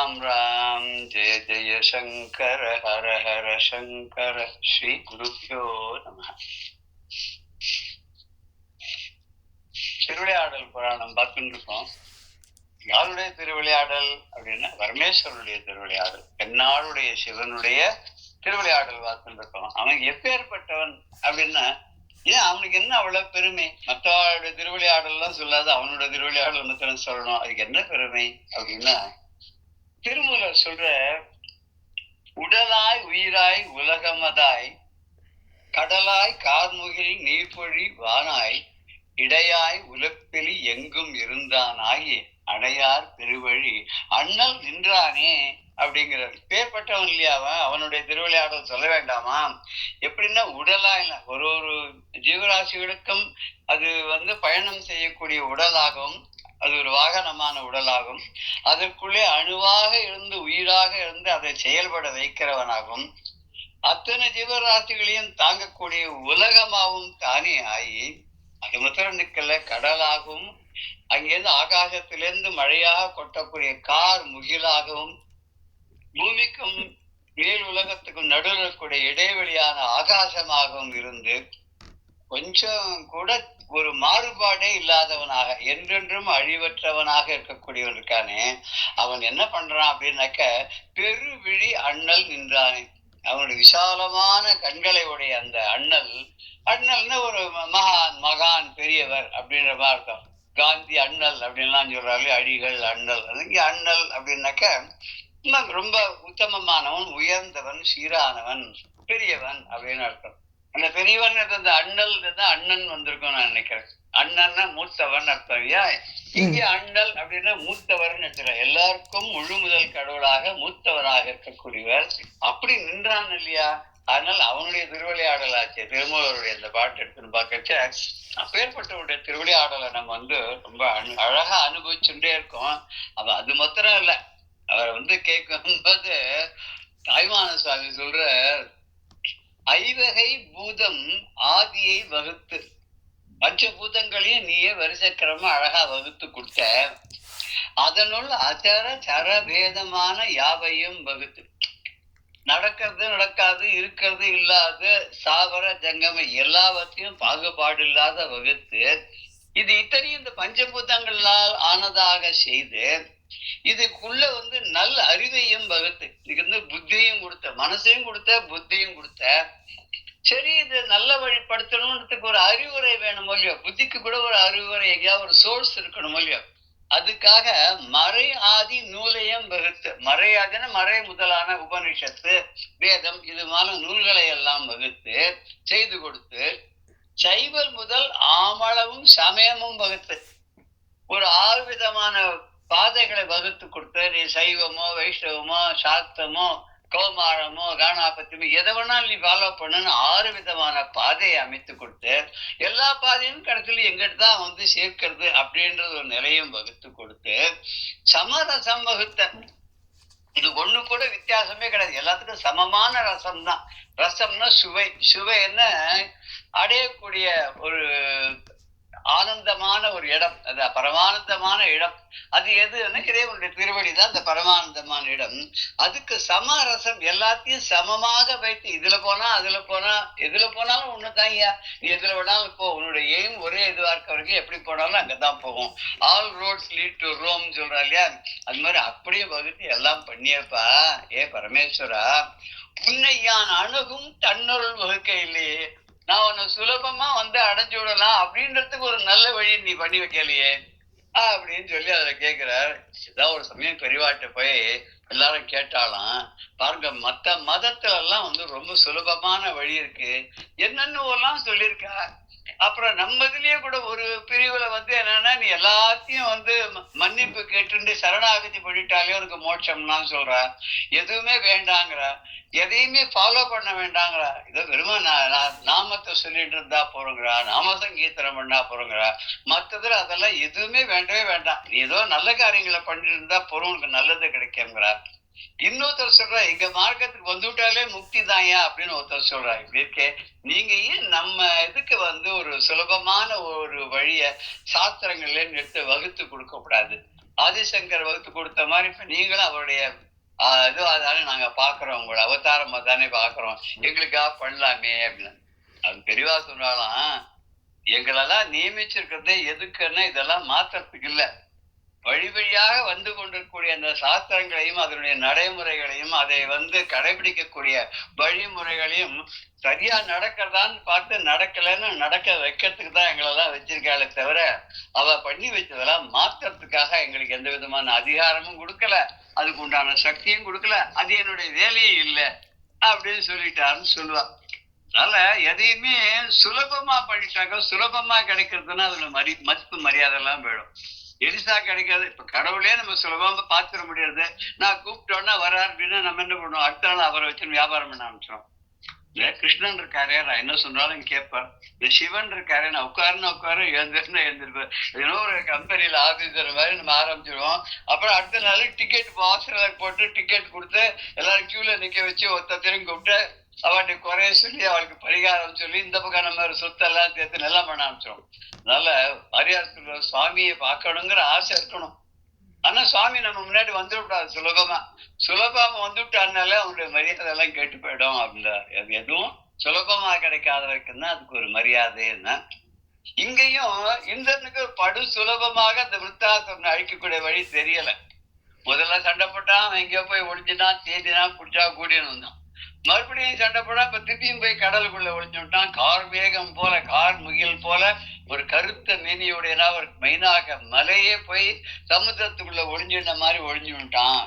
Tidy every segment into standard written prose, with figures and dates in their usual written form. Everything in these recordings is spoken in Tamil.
ராம் ராம் ஜெய ஜெய சங்கர ஹர ஹர சங்கர. ஸ்ரீ குருப்யோ நம. திருவிளையாடல் புராணம் பார்த்துட்டு இருக்கோம். யாருடைய திருவிளையாடல் அப்படின்னா பரமேஸ்வரனுடைய திருவிளையாடல், என்னாளுடைய சிவனுடைய திருவிளையாடல் பார்த்துட்டு இருக்கோம். அவன் எப்பேற்பட்டவன் அப்படின்னா, ஏன் அவனுக்கு என்ன அவ்வளவு பெருமை? மற்றவருடைய திருவிளையாடல் எல்லாம் சொல்லாது அவனோட திருவிளையாடல் ஒன்னுத்தன சொல்லணும். அதுக்கு என்ன பெருமை அப்படின்னா, திருமூலர் சொல்ற, உடலாய் உயிராய் உலகமதாய் கடலாய் கார்முகில் நீர்பொழி வானாய் இடையாய் உலப்பிலி எங்கும் இருந்தானாகி அடையார் பெருவழி அண்ணல் நின்றானே அப்படிங்கிறார். பேர்பட்டவன் இல்லையா அவன்? அவனுடைய திருவிளையாடல் சொல்ல வேண்டாமா? எப்படின்னா, உடலா இல்லை, ஒரு ஜீவராசிகளுக்கும் அது பயணம் செய்யக்கூடிய உடலாகவும், அது ஒரு வாகனமான உடலாகும், அதற்குள்ளே அணுவாக இருந்து உயிராக இருந்து அதை செயல்பட வைக்கிறவனாகவும், அத்தனை ஜீவராசிகளையும் தாங்கக்கூடிய உலகமாகவும் தானே ஆகி, அது மாத்திரம் நிக்கல, கடலாகவும், அங்கிருந்து ஆகாசத்திலிருந்து மழையாக கொட்டக்கூடிய கார் முகிலாகவும், பூமிக்கும் மேல் உலகத்துக்கும் நடுவில் இருக்கக்கூடிய இடைவெளியான ஆகாசமாகவும் இருந்து கொஞ்சம் கூட ஒரு மாறுபாடே இல்லாதவனாக என்றென்றும் அழிவற்றவனாக இருக்கக்கூடியவன் இருக்கானே, அவன் என்ன பண்றான் அப்படின்னாக்க, பெருவிழி அண்ணல் நின்றானே. அவனுடைய விசாலமான கண்களை உடைய அந்த அண்ணல்னா ஒரு மகான் பெரியவர் அப்படின்ற மாதிரி அர்த்தம். காந்தி அண்ணல் அப்படின்லாம் சொல்றாரு, அடிகள் அண்ணல். இங்க அண்ணல் அப்படின்னாக்க ரொம்ப உத்தமமானவன், உயர்ந்தவன், சீரானவன், பெரியவன் அப்படின்னு அர்த்தம். அந்த பெரியவன் அந்த அண்ணல் தான் அண்ணன் வந்திருக்கும் நான் நினைக்கிறேன். அண்ணன்னா மூத்தவன் அர்த்தம் இல்லையா? இங்கே அண்ணல் அப்படின்னா மூத்தவர்னு எடுத்துக்கலாம். எல்லாருக்கும் முழு முதல் கடவுளாக மூத்தவராக இருக்கக்கூடியவர் அப்படி நின்றான் இல்லையா? அதனால அவனுடைய திருவிளையாடல் ஆச்சு. திருமூலருடைய அந்த பாட்டு எடுத்துன்னு பார்க்கச்ச, அப்பேற்பட்டவருடைய திருவிளையாடலை நம்ம ரொம்ப அழகா அனுபவிச்சுட்டே இருக்கோம். அவன் அது மாத்திரம் இல்ல, அவர் கேட்கும் போது தாய்மான சுவாமி சொல்ற, ஐவகை பூதம் ஆதியை வகுத்து, பஞ்சபூதங்களையும் நீயே வரிசைக்கிரமா அழகா வகுத்து கொடுத்த, அதனுள் அச்சர சர வேதமான யாவையும் வகுத்து, நடக்கிறது நடக்காது, இருக்கிறது இல்லாத, சாவர ஜங்கம எல்லாவற்றையும் பாகுபாடு இல்லாத வகுத்து, இது இத்தனையும் இந்த பஞ்சபூதங்களால் ஆனதாக செய்து, இதுக்குள்ள நல்ல அறிவையும் வகுத்து, இதுக்கு புத்தியும் கொடுத்த, மனசையும் கொடுத்த, புத்தியும் கொடுத்த. சரி, இது நல்ல வழிபடுத்தணும்ன்றதுக்கு ஒரு அறிவுரை வேணும் இல்லையோ? புத்திக்கு கூட ஒரு அறிவுரை, எங்கேயாவது ஒரு சோர்ஸ் இருக்கணும் இல்லையோ? அதுக்காக மறை ஆதி நூலையும் வகுத்து, மறை ஆதின மறை முதலான உபனிஷத்து, வேதம், இதுமான நூல்களை எல்லாம் வகுத்து செய்து கொடுத்து, சைவல் முதல் ஆமளவும் சமயமும் வகுத்து, ஒரு 6 விதமான பாதைகளை வகுத்து கொடுத்து, நீ சைவமோ வைஷ்ணவமோ சாக்தமோ கௌமாரமோ காணாபத்தியமோ எதை வேணாலும் நீ ஃபாலோ பண்ணுன்னு 6 விதமான பாதையை அமைத்து கொடுத்து, எல்லா பாதையும் கடைசியில் எங்கிட்ட தான் சேர்க்கிறது அப்படின்றது ஒரு நிலையும் வகுத்து கொடுத்து, சமரசம் வகுத்த. இது ஒண்ணு கூட வித்தியாசமே கிடையாது, எல்லாத்துக்கும் சமமான ரசம் தான். ரசம்னா சுவை, சுவை என்ன அடையக்கூடிய ஒரு ஆனந்தமான ஒரு இடம், அது பரமானந்தமான இடம். அது எதுன்னா இறைவனுடைய திருவடி தான் அந்த பரமானந்தமான இடம். அதுக்கு சமரசம், எல்லாத்தையும் சமமாக வைத்து, இதுல போனா அதுல போனா, எதுல போனாலும் ஒண்ணுதான் ஐயா, நீ எதுல வேணாலும் போ, உன்னுடைய எய்ம் ஒரே இதுவா இருக்க வரைக்கும் எப்படி போனாலும் அங்கதான் போகும். All roads lead to Rome சொல்றா இல்லையா? அது மாதிரி அப்படியே வகுத்து எல்லாம் பண்ணியப்பா. ஏ பரமேஸ்வரா, உன்னை யான் அணுகும் தன்னொருள் வகுக்க இல்லையே, நான் உன்னை சுலபமா அடைஞ்சு விடலாம் அப்படின்றதுக்கு ஒரு நல்ல வழி நீ பண்ணி வைக்கலையே அப்படின்னு சொல்லி அதுல கேட்கிறார். ஏதாவது ஒரு சமயம் பெரியவாட்ட போய் எல்லாரும் கேட்டாலாம், பாருங்க மத்த மதத்துல எல்லாம் ரொம்ப சுலபமான வழி இருக்கு, என்னன்னு எல்லாம் சொல்லியிருக்கா. அப்புறம் நம்ம இதுலயே கூட ஒரு பிரிவுல என்னன்னா, நீ எல்லாத்தையும் மன்னிப்பு கேட்டு சரணாகதி பண்ணிட்டாலே உனக்கு மோட்சம்னா சொல்ற, எதுவுமே வேண்டாங்கிற, எதையுமே ஃபாலோ பண்ண வேண்டாங்கிறா. இதோ வெறும நாமத்தை சொல்லிட்டு இருந்தா போறோங்கிறா, நாம சங்கீர்த்தனம் பண்ணா போறோங்கிறா. மற்றதுல அதெல்லாம் எதுவுமே வேண்டவே வேண்டாம், நீ ஏதோ நல்ல காரியங்களை பண்ணிட்டு இருந்தா போறோம், உனக்கு நல்லது கிடைக்குங்கிறா. இன்னொருத்தர் சொல்ற, எங்க மார்க்கத்துக்கு வந்துவிட்டாலே முக்தி தாயா அப்படின்னு ஒருத்தர் சொல்றா. இப்படி இருக்கே, நீங்க ஏன் நம்ம இதுக்கு ஒரு சுலபமான ஒரு வழிய சாஸ்திரங்கள்ல எடுத்து வகுத்து கொடுக்க கூடாது? ஆதிசங்கர் வகுத்து கொடுத்த மாதிரி இப்ப நீங்களும் அவருடைய இதுவா தானே நாங்க பாக்குறோம், உங்களோட அவதாரமா தானே பாக்குறோம், எங்களுக்காக பண்ணலாமே அப்படின்னு. அது பெரியவா சொன்னாலாம், எங்களெல்லாம் நியமிச்சிருக்கிறதே எதுக்குன்னா இதெல்லாம் மாற்றத்துக்கு இல்ல, வழி வழியாக வந்து கொண்டிருக்கக்கூடிய அந்த சாஸ்திரங்களையும் அதனுடைய நடைமுறைகளையும் அதை கடைபிடிக்கக்கூடிய வழிமுறைகளையும் சரியா நடக்கிறதான்னு பார்த்து நடக்கலன்னு நடக்க வைக்கிறதுக்கு தான் எங்களெல்லாம் வச்சிருக்காளே தவிர அவ பண்ணி வச்சதெல்லாம் மாற்றத்துக்காக எங்களுக்கு எந்த விதமான அதிகாரமும் கொடுக்கல, அதுக்கு உண்டான சக்தியும் கொடுக்கல, அது என்னுடைய வேலையே இல்லை அப்படின்னு சொல்லிட்டாருன்னு சொல்லுவா. அதனால எதையுமே சுலபமா பண்ணிட்டாக்க சுலபமா கிடைக்கிறதுன்னா அதுல மதிப்பு மரியாதை எல்லாம் போயிடும். எரிசா கிடைக்காது. இப்ப கடவுளே நம்ம சுலபமா பாத்துட முடியாது. நான் கூப்பிட்டோன்னா வராரு அப்படின்னா நம்ம என்ன பண்ணுவோம், அடுத்த நாள் அவரை வச்சு வியாபாரம் பண்ண ஆரம்பிச்சோம். இந்த கிருஷ்ணன் இருக்காரே, நான் என்ன சொன்னாலும் கேட்பார். இந்த சிவன் இருக்காரு, நான் உட்காரு எழுந்திருப்பேன். ஏதோ ஒரு கம்பெனியில ஆபீசர் மாதிரி நம்ம ஆரம்பிச்சிருவோம். அப்புறம் அடுத்த நாள் டிக்கெட் வாசலர் போட்டு டிக்கெட் கொடுத்து எல்லாரும் கியூல நிக்க வச்சு ஒருத்தரையும் கூப்பிட்டு அவளுடைய குறைய சொல்லி அவளுக்கு பரிகாரம் சொல்லி இந்த பக்கம் நம்ம சொத்தெல்லாம் சேர்த்து நல்லா பண்ண ஆரம்பிச்சோம். அதனால வாரியார் சொல்ற சுவாமியை பார்க்கணுங்கிற ஆசை இருக்கணும். ஆனா சுவாமி நம்ம முன்னாடி வந்துவிடாது சுலபமா வந்துவிட்டாருனால அவனுடைய மரியாதை எல்லாம் கேட்டு போயிடும் அப்படின்றார். அது எதுவும் சுலபமா கிடைக்காத வரைக்கும் தான் அதுக்கு ஒரு மரியாதைன்னா. இங்கேயும் இந்திரனுக்கு படு சுலபமாக அந்த விருத்தாசுரனை அழிக்கக்கூடிய வழி தெரியல. முதல்ல சண்டை போட்டான், அவன் எங்கேயோ போய் ஒளிஞ்சுட்டான், தேடினா குடிச்சா கூடியன்னு வந்தான். மறுபடியும் சண்டை போட்டா இப்ப திருப்பியும் போய் கடலுக்குள்ள ஒளிஞ்சுட்டான். கார் மேகம் போல, கார் முகில் போல ஒரு கருத்த மேனியுடையனா ஒரு மெயினாக மலையே போய் சமுத்திரத்துக்குள்ள ஒளிஞ்சுட்ட மாதிரி ஒளிஞ்சுட்டான்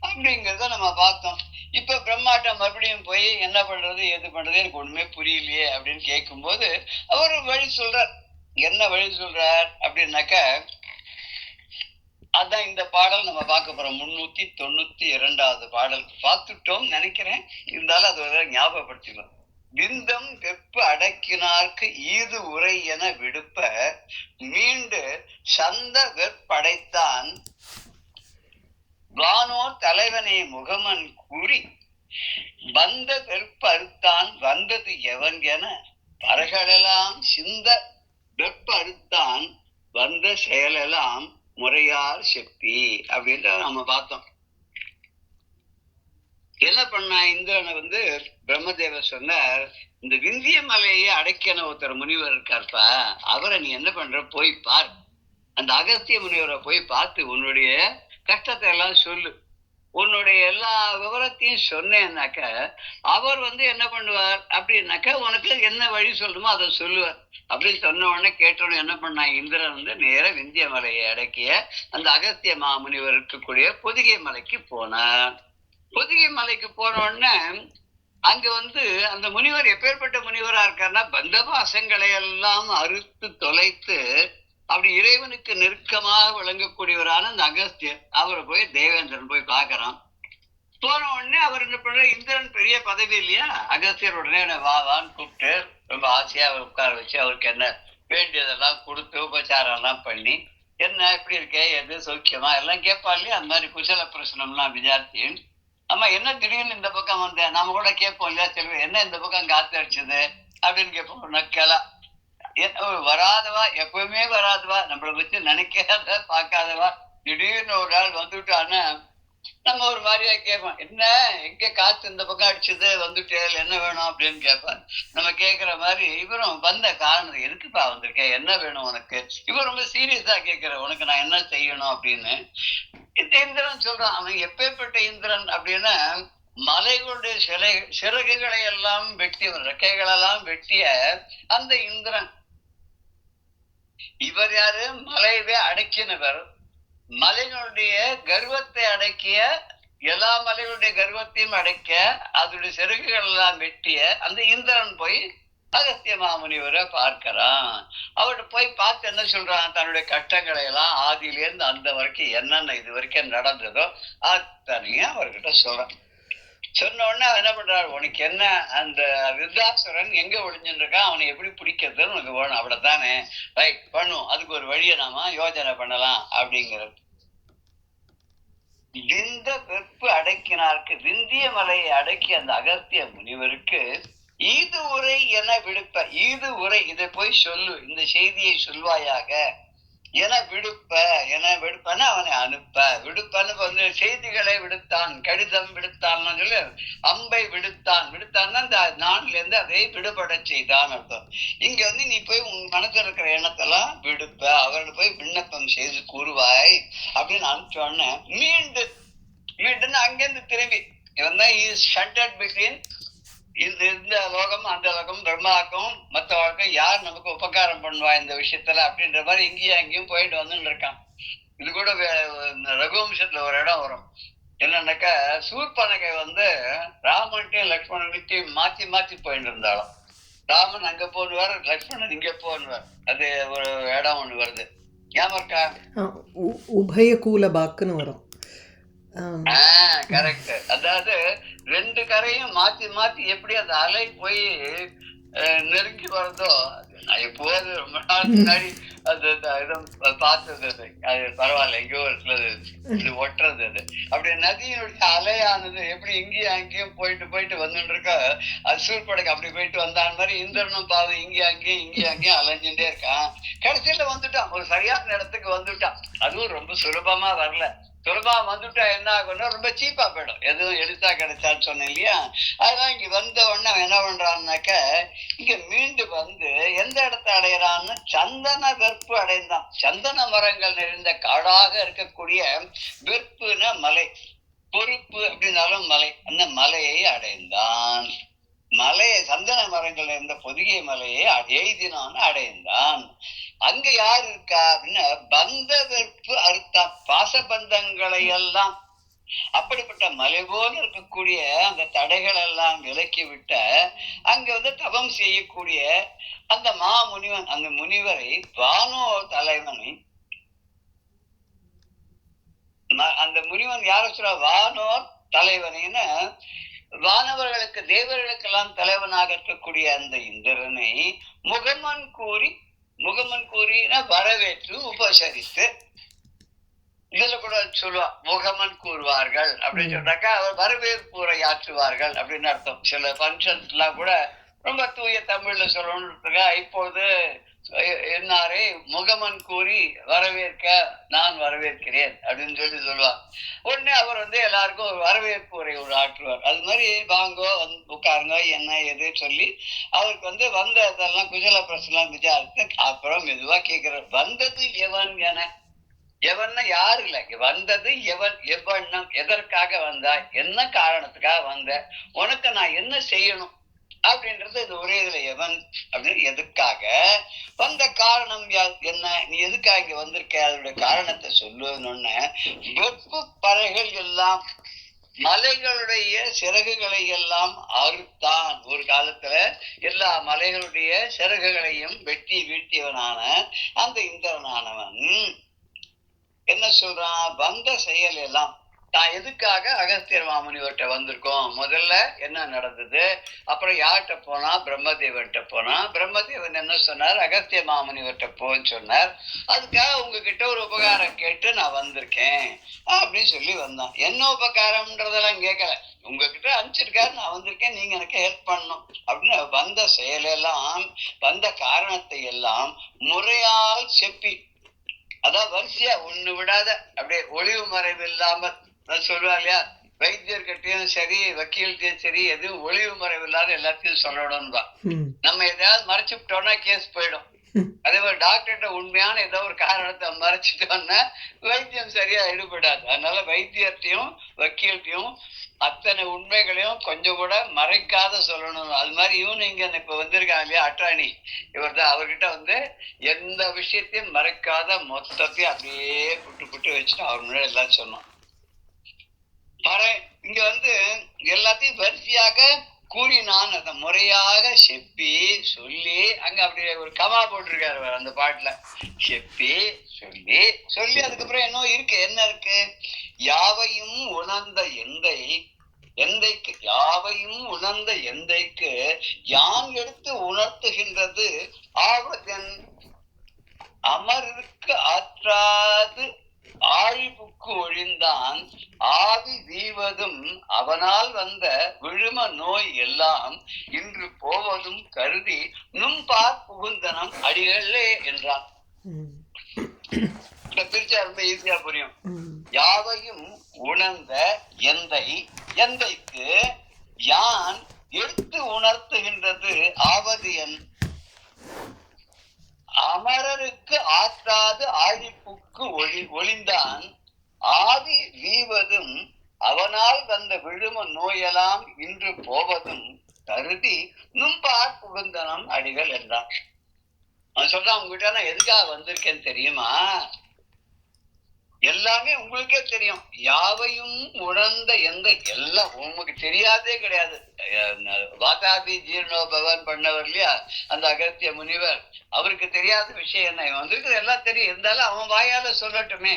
அப்படிங்கிறத நம்ம பார்த்தோம். இப்ப பிரம்மாட்டம் மறுபடியும் போய் என்ன பண்றது எது பண்றது எனக்கு ஒண்ணுமே புரியலையே அப்படின்னு கேட்கும் போது அவர் வழி சொல்றார். என்ன வழி சொல்றார் அப்படின்னாக்க, அதான் இந்த பாடல் நம்ம பார்க்க போறோம். 392வது பாடல் பார்த்துட்டோம் நினைக்கிறேன், இருந்தாலும் அது ஒரு ஞாபகப்படுத்திக்கலாம். விந்தம் வெப்ப அடக்கினார்க்கு ஈது உரை என விடுப்ப மீண்டு சந்த வெப்படைத்தான் வானோர் தலைவனை முகமன் கூறி வந்த வெப்ப அறுத்தான் வந்தது எவன் என பறகளெல்லாம் சிந்த வெப்ப அறுத்தான் வந்த செயலெல்லாம் முறையார் சக்தி அப்படின்ற நம்ம பார்த்தோம். என்ன பண்ண இந்திரனை பிரம்மதேவர் சொன்னார், இந்த விந்திய மலையை அடைக்கன ஒருத்தர் முனிவர் இருக்கார்ப்பா, அவரை நீ என்ன பண்ற போய் பார், அந்த அகஸ்திய முனிவரை போய் பார்த்து உன்னுடைய கஷ்டத்தை எல்லாம் சொல்லு. உன்னுடைய எல்லா விவரத்தையும் சொன்னேன்னாக்க அவர் என்ன பண்ணுவார் அப்படின்னாக்க உனக்கு என்ன வழி சொல்லணுமோ அதை சொல்லுவார் அப்படின்னு சொன்ன உடனே கேட்டோன்னு என்ன பண்ணா இந்திரன் நேர விந்திய மலையை அடக்கிய அந்த அகஸ்திய மாமுனிவர் இருக்கக்கூடிய பொதிகை மலைக்கு போனார். பொதிகை மலைக்கு போன உடனே அங்க அந்த முனிவர் எப்பேற்பட்ட முனிவரா இருக்காருன்னா, பந்தபாசங்களை எல்லாம் அறுத்து தொலைத்து அப்படி இறைவனுக்கு நெருக்கமாக விளங்கக்கூடியவரான அந்த அகஸ்தியர். அவரை போய் தேவேந்திரன் போய் பார்க்கறான். போன உடனே அவர் என்ன பண்ற, இந்திரன் பெரிய பதவி இல்லையா, அகஸ்தியர் உடனே வான்னு கூப்பிட்டு ரொம்ப ஆசையா அவர் உட்கார வச்சு அவருக்கு என்ன வேண்டியதெல்லாம் கொடுத்து உபச்சாரம் எல்லாம் பண்ணி, என்ன எப்படி இருக்கே, எது சௌக்கியமா எல்லாம் கேட்பா இல்லையா, அந்த மாதிரி குசல பிரசனம்லாம் விசாரிச்சு, ஆமா என்ன திடீர்னு இந்த பக்கம் வந்தேன் நாம கூட கேட்போம் இல்லையா, செல்வம் என்ன இந்த பக்கம் காத்து அடிச்சது அப்படின்னு கேட்போம். நக்கலா வராதவா, எப்பவுமே வராதவா, நம்மளை வச்சு நினைக்காத பார்க்காதவா திடீர்னு ஒரு நாள் வந்துட்டான்னா நம்ம ஒரு மாதிரியா கேட்போம், என்ன எங்க காத்து இந்த பக்கம் அடிச்சது வந்துட்டேன் என்ன வேணும் அப்படின்னு கேட்பான். நம்ம கேட்கிற மாதிரி இவரும் வந்த காரணம் எதுக்குப்பா வந்திருக்கேன், என்ன வேணும் உனக்கு, இவர் ரொம்ப சீரியஸா கேட்கிற, உனக்கு நான் என்ன செய்யணும் அப்படின்னு. இந்த இந்திரன் சொல்றான். அவன் எப்பேற்பட்ட இந்திரன் அப்படின்னா, மலைகளுடைய சிறகுகளை எல்லாம் வெட்டியவன், ரெக்கைகளெல்லாம் வெட்டிய அந்த இந்திரன். இவர் யாரு, மலையவே அடக்கினவர், மலைகளுடைய கர்வத்தை அடக்கிய, எல்லா மலைகளுடைய கர்வத்தையும் அடக்க அதனுடைய சிறகுகள் எல்லாம் வெட்டிய அந்த இந்திரன் போய் அகஸ்திய மாமுனிவரை பார்க்கிறான். அவர்கிட்ட போய் பார்த்து என்ன சொல்றான், தன்னுடைய கஷ்டங்களை எல்லாம் ஆதியிலேருந்து அந்த வரைக்கும் என்னென்ன இது வரைக்கும் நடந்ததோ அத்தனையும் அவர்கிட்ட சொல்றான். சொன்ன உடனே என்ன பண்றாரு, உனக்கு என்ன, அந்த விருத்தாசுரன் எங்க ஒளிஞ்சுட்டு இருக்கான், அவனை எப்படி பிடிக்கிறதுன்னு உனக்கு வேணும், அவ்வளவுதானே, ரைட் பண்ணும், அதுக்கு ஒரு வழியை நாம யோசனை பண்ணலாம் அப்படிங்கிறது. விந்த வெப்பு அடக்கினார்க்கு, விந்திய மலையை அடக்கி அந்த அகஸ்திய முனிவருக்கு ஈது உரை என விடுப்ப, ஈது உரை, இதை போய் சொல்லு, இந்த செய்தியை சொல்வாயாக என விடுப்ப அவனை அனுப்ப. விடுப்பன்னு வந்து செய்திகளை விடுத்தான், கடிதம் விடுத்தான் சொல்லி அம்பை விடுத்தான்னா இந்த நான்ல இருந்து அதை விடுபட செய்தான் அர்த்தம். இங்க வந்து நீ போய் உன் மனசுல இருக்கிற எண்ணத்தெல்லாம் விடுப்ப, அவர்கள் போய் விண்ணப்பம் செய்து கூறுவாய் அப்படின்னு அனுப்பிச்சோன்னு மீண்டும் அங்கிருந்து திரும்பி இவன் தான் இந்த லோகம் அந்த லோகம் பிரம்மாக்கும் மற்ற வாழ்க்கும் யார் நமக்கு உபகாரம் பண்ணுவா இந்த விஷயத்துல அப்படின்ற மாதிரி இங்கேயும் அங்கேயும் போயிட்டு வந்துட்டு இருக்கான். இது கூட ரகுவம்சத்துல ஒரு இடம் வரும். என்னன்னாக்கா சூர்பனகை வந்து ராமன்ட்டையும் லக்ஷ்மணன்கிட்டையும் மாத்தி மாத்தி போயிட்டு இருந்தாலும் ராமன் அங்க போனுவார், லக்ஷ்மணன் இங்க போனுவார். அது ஒரு இடம் ஒண்ணு வருது, ஞாபகம் இருக்கா? உபயகூல பாக்குன்னு வரும். கரெக்ட். அதாவது ரெண்டு கரையும் மாத்தி மாத்தி எப்படி அந்த அலை போய் நெருங்கி வருதோ, நான் எப்போது ரொம்ப நாள் முன்னாடி அது பார்த்தது. அது பரவாயில்ல, எங்கேயோ இது ஒட்டுறது. அது அப்படி நதியினுடைய அலையானது எப்படி இங்கேயும் அங்கேயும் போயிட்டு வந்துட்டு இருக்கா, அது சூர்படைக்கு அப்படி போயிட்டு வந்தான் மாதிரி இந்திரனும் பாவம் இங்கேயும் அங்கேயும் அலைஞ்சுட்டே இருக்கான். கடைசியில வந்துட்டான், ஒரு சரியான இடத்துக்கு வந்துட்டான். அதுவும் ரொம்ப சுலபமா வரல. சுலபமா வந்துட்டா என்ன ஆகும்னா ரொம்ப சீப்பா போயிடும், எதுவும் எளிதா கிடைச்சான்னு சொன்னேன் இல்லையா. அதெல்லாம் இங்க வந்த உடனே அவன் என்ன பண்றான்னாக்க இங்க மீண்டும் வந்து எந்த இடத்தை அடையிறான்னு சந்தன வெறுப்பு அடைந்தான். சந்தன மரங்கள் நிறைந்த காடாக இருக்கக்கூடிய வெறுப்புன மலை, பொறுப்பு அப்படின்னாலும் மலை, அந்த மலையை அடைந்தான். மலையை சந்தன மரங்கள் இருந்த பொதிகை மலையை எய்தினான்னு அடைந்தான். அங்க யார் இருக்கா அப்படின்னா பந்த வெறுப்பு அறுத்தான், பாசபந்தங்களை எல்லாம். அப்படிப்பட்ட மலை போல இருக்கக்கூடிய அந்த தடைகள் எல்லாம் விலக்கி விட்ட அங்க வந்து தவம் செய்யக்கூடிய அந்த மாமுனிவன், அந்த முனிவரை வானோ தலைவனை, அந்த முனிவன் யார சொல்ற வானோர் தலைவனைன்னு வானவர்களுக்கு தேவர்களுக்கெல்லாம் தலைவனாக இருக்கக்கூடிய அந்த இந்திரனை முகமன் கூறின வரவேற்று உபசரித்து, இதுல கூட சொல்லுவா முகமன் கூறுவார்கள் அப்படின்னு சொல்றாக்கா அவர் வரவேற்புரை ஆற்றுவார்கள் அப்படின்னு அர்த்தம். சில பங்கன்ஸ் எல்லாம் கூட ரொம்ப தூய தமிழ்ல சொல்லணும்னு இப்போது என்னாரே முகமன் கூறி வரவேற்க நான் வரவேற்கிறேன் அப்படின்னு சொல்லுவார். உடனே அவர் வந்து எல்லாருக்கும் ஒரு வரவேற்பு உரை ஒரு ஆற்றுவார். அது மாதிரி வாங்கோ உட்காருங்க என்ன எது சொல்லி அவருக்கு வந்து வந்த இதெல்லாம் குஜல பிரச்சனை விசாரித்து அப்புறம் மெதுவா கேட்கிறார், வந்தது எவன் என. எவன்னா யாரு இல்ல, வந்தது எவன், எவ்வண்ணம், எதற்காக வந்தாய், என்ன காரணத்துக்காக வந்த, உனக்கு நான் என்ன செய்யணும் அப்படின்றது இது ஒரே இதுல எவன் அப்படின்னு எதுக்காக வந்த காரணம் என்ன, நீ எதுக்காக இங்க வந்திருக்க, அதோட காரணத்தை சொல்லுவதுன்னு வெப்பு பறைகள் எல்லாம் மலைகளுடைய சிறகுகளை எல்லாம் அறுத்தான். ஒரு காலத்துல எல்லா மலைகளுடைய சிறகுகளையும் வெட்டி வீட்டியவனான அந்த இந்திரனானவன் என்ன சொல்றான், வந்த செயல் எல்லாம் நான் எதுக்காக அகஸ்தியர் மாமுனிவர்கிட்ட வந்திருக்கோம், முதல்ல என்ன நடந்தது, அப்புறம் யார்கிட்ட போனா பிரம்மதேவன்கிட்ட போனா, பிரம்மதேவன் என்ன சொன்னார், அகஸ்திய மாமுனிவர்கிட்ட போன்னு சொன்னார், அதுக்காக உங்ககிட்ட ஒரு உபகாரம் கேட்டு நான் வந்திருக்கேன் அப்படின்னு சொல்லி வந்தான். என்ன உபகாரம்ன்றதெல்லாம் கேட்கல, உங்ககிட்ட அனுப்பிச்சிருக்காரு, நான் வந்திருக்கேன், நீங்க எனக்கு ஹெல்ப் பண்ணணும் அப்படின்னு வந்த செயலெல்லாம் வந்த காரணத்தை எல்லாம் முறையால் செப்பி, அதான் வரிசையா ஒண்ணு விடாத அப்படியே ஒளிவு மறைவு இல்லாம சொல்லுவா இல்லையா, வைத்தியர்கிட்டையும் சரி வக்கீல்கிட்டையும் சரி எதுவும் ஒளிவு மறைவு இல்லாத எல்லாத்தையும் சொல்லணும் தான். நம்ம எதையாவது மறைச்சு விட்டோம்னா கேஸ் போயிடும். அதே மாதிரி டாக்டர்கிட்ட உண்மையான ஏதோ ஒரு காரணத்தை மறைச்சிட்டோம்னா வைத்தியம் சரியா ஈடுபடாது. அதனால வைத்தியர்கிட்டையும் வக்கீல்கிட்டையும் அத்தனை உண்மைகளையும் கொஞ்சம் கூட மறைக்காத சொல்லணும். அது மாதிரி இவனு இங்க இப்ப வந்திருக்காங்க இல்லையா அட்டாணி, இவர் தான், அவர்கிட்ட வந்து எந்த விஷயத்தையும் மறைக்காத மொத்தத்தையும் அப்படியே புட்டு வச்சுட்டு அவர் முன்னாடி எல்லாம் சொன்னோம். இங்க வந்து எல்லாத்தையும் வரிசையாக கூறினான், அதை முறையாக செப்பி சொல்லி, அங்க அப்படி ஒரு கமா போட்டிருக்காரு அந்த பாட்டுல, செப்பி சொல்லி அதுக்கப்புறம் என்ன இருக்கு, யாவையும் உணர்ந்த யாவையும் உணர்ந்த எந்தைக்கு யான் எடுத்து உணர்த்துகின்றது ஆவதன் அமருக்கு ஆற்றாது ஆழிப்புக்கு ஒழிந்தான் ஆவி வீவதும் அவனால் வந்த விழும நோய் எல்லாம் இன்று போவதும் கருதி நும்பார் புகுந்தனம் அடிகளே என்றான். இந்த பிரிச்சா ரொம்ப ஈஸியா புரியும். ம். யாவையும் உணர்ந்த எந்தை, எந்தைக்கு யான் எடுத்து உணர்த்துகின்றது ஆவது என் அமரருக்கு ஆற்றாது ஆழிப்புக்கு ஒளிந்தான் ஆதி வீவதும் அவனால் வந்த விழும நோயெல்லாம் இன்று போவதும் கருதி நும்பார் புகுந்தனம் அடிகள் என்றான். அவன் சொல்றான், உங்ககிட்ட நான் எதுக்காக வந்திருக்கேன்னு தெரியுமா? எல்லாமே உங்களுக்கே தெரியும். யாவையும் உணர்ந்த எந்த எல்லாம் உங்களுக்கு தெரியாதே கிடையாது. வாதாபி ஜீர்ணோபவன் பண்ணவர் இல்லையா, அந்த அகத்திய முனிவர், அவருக்கு தெரியாத விஷயம் என்ன? இவன் வந்திருக்கிறது எல்லாம் தெரியும், இருந்தாலும் அவன் வாயால சொல்லட்டுமே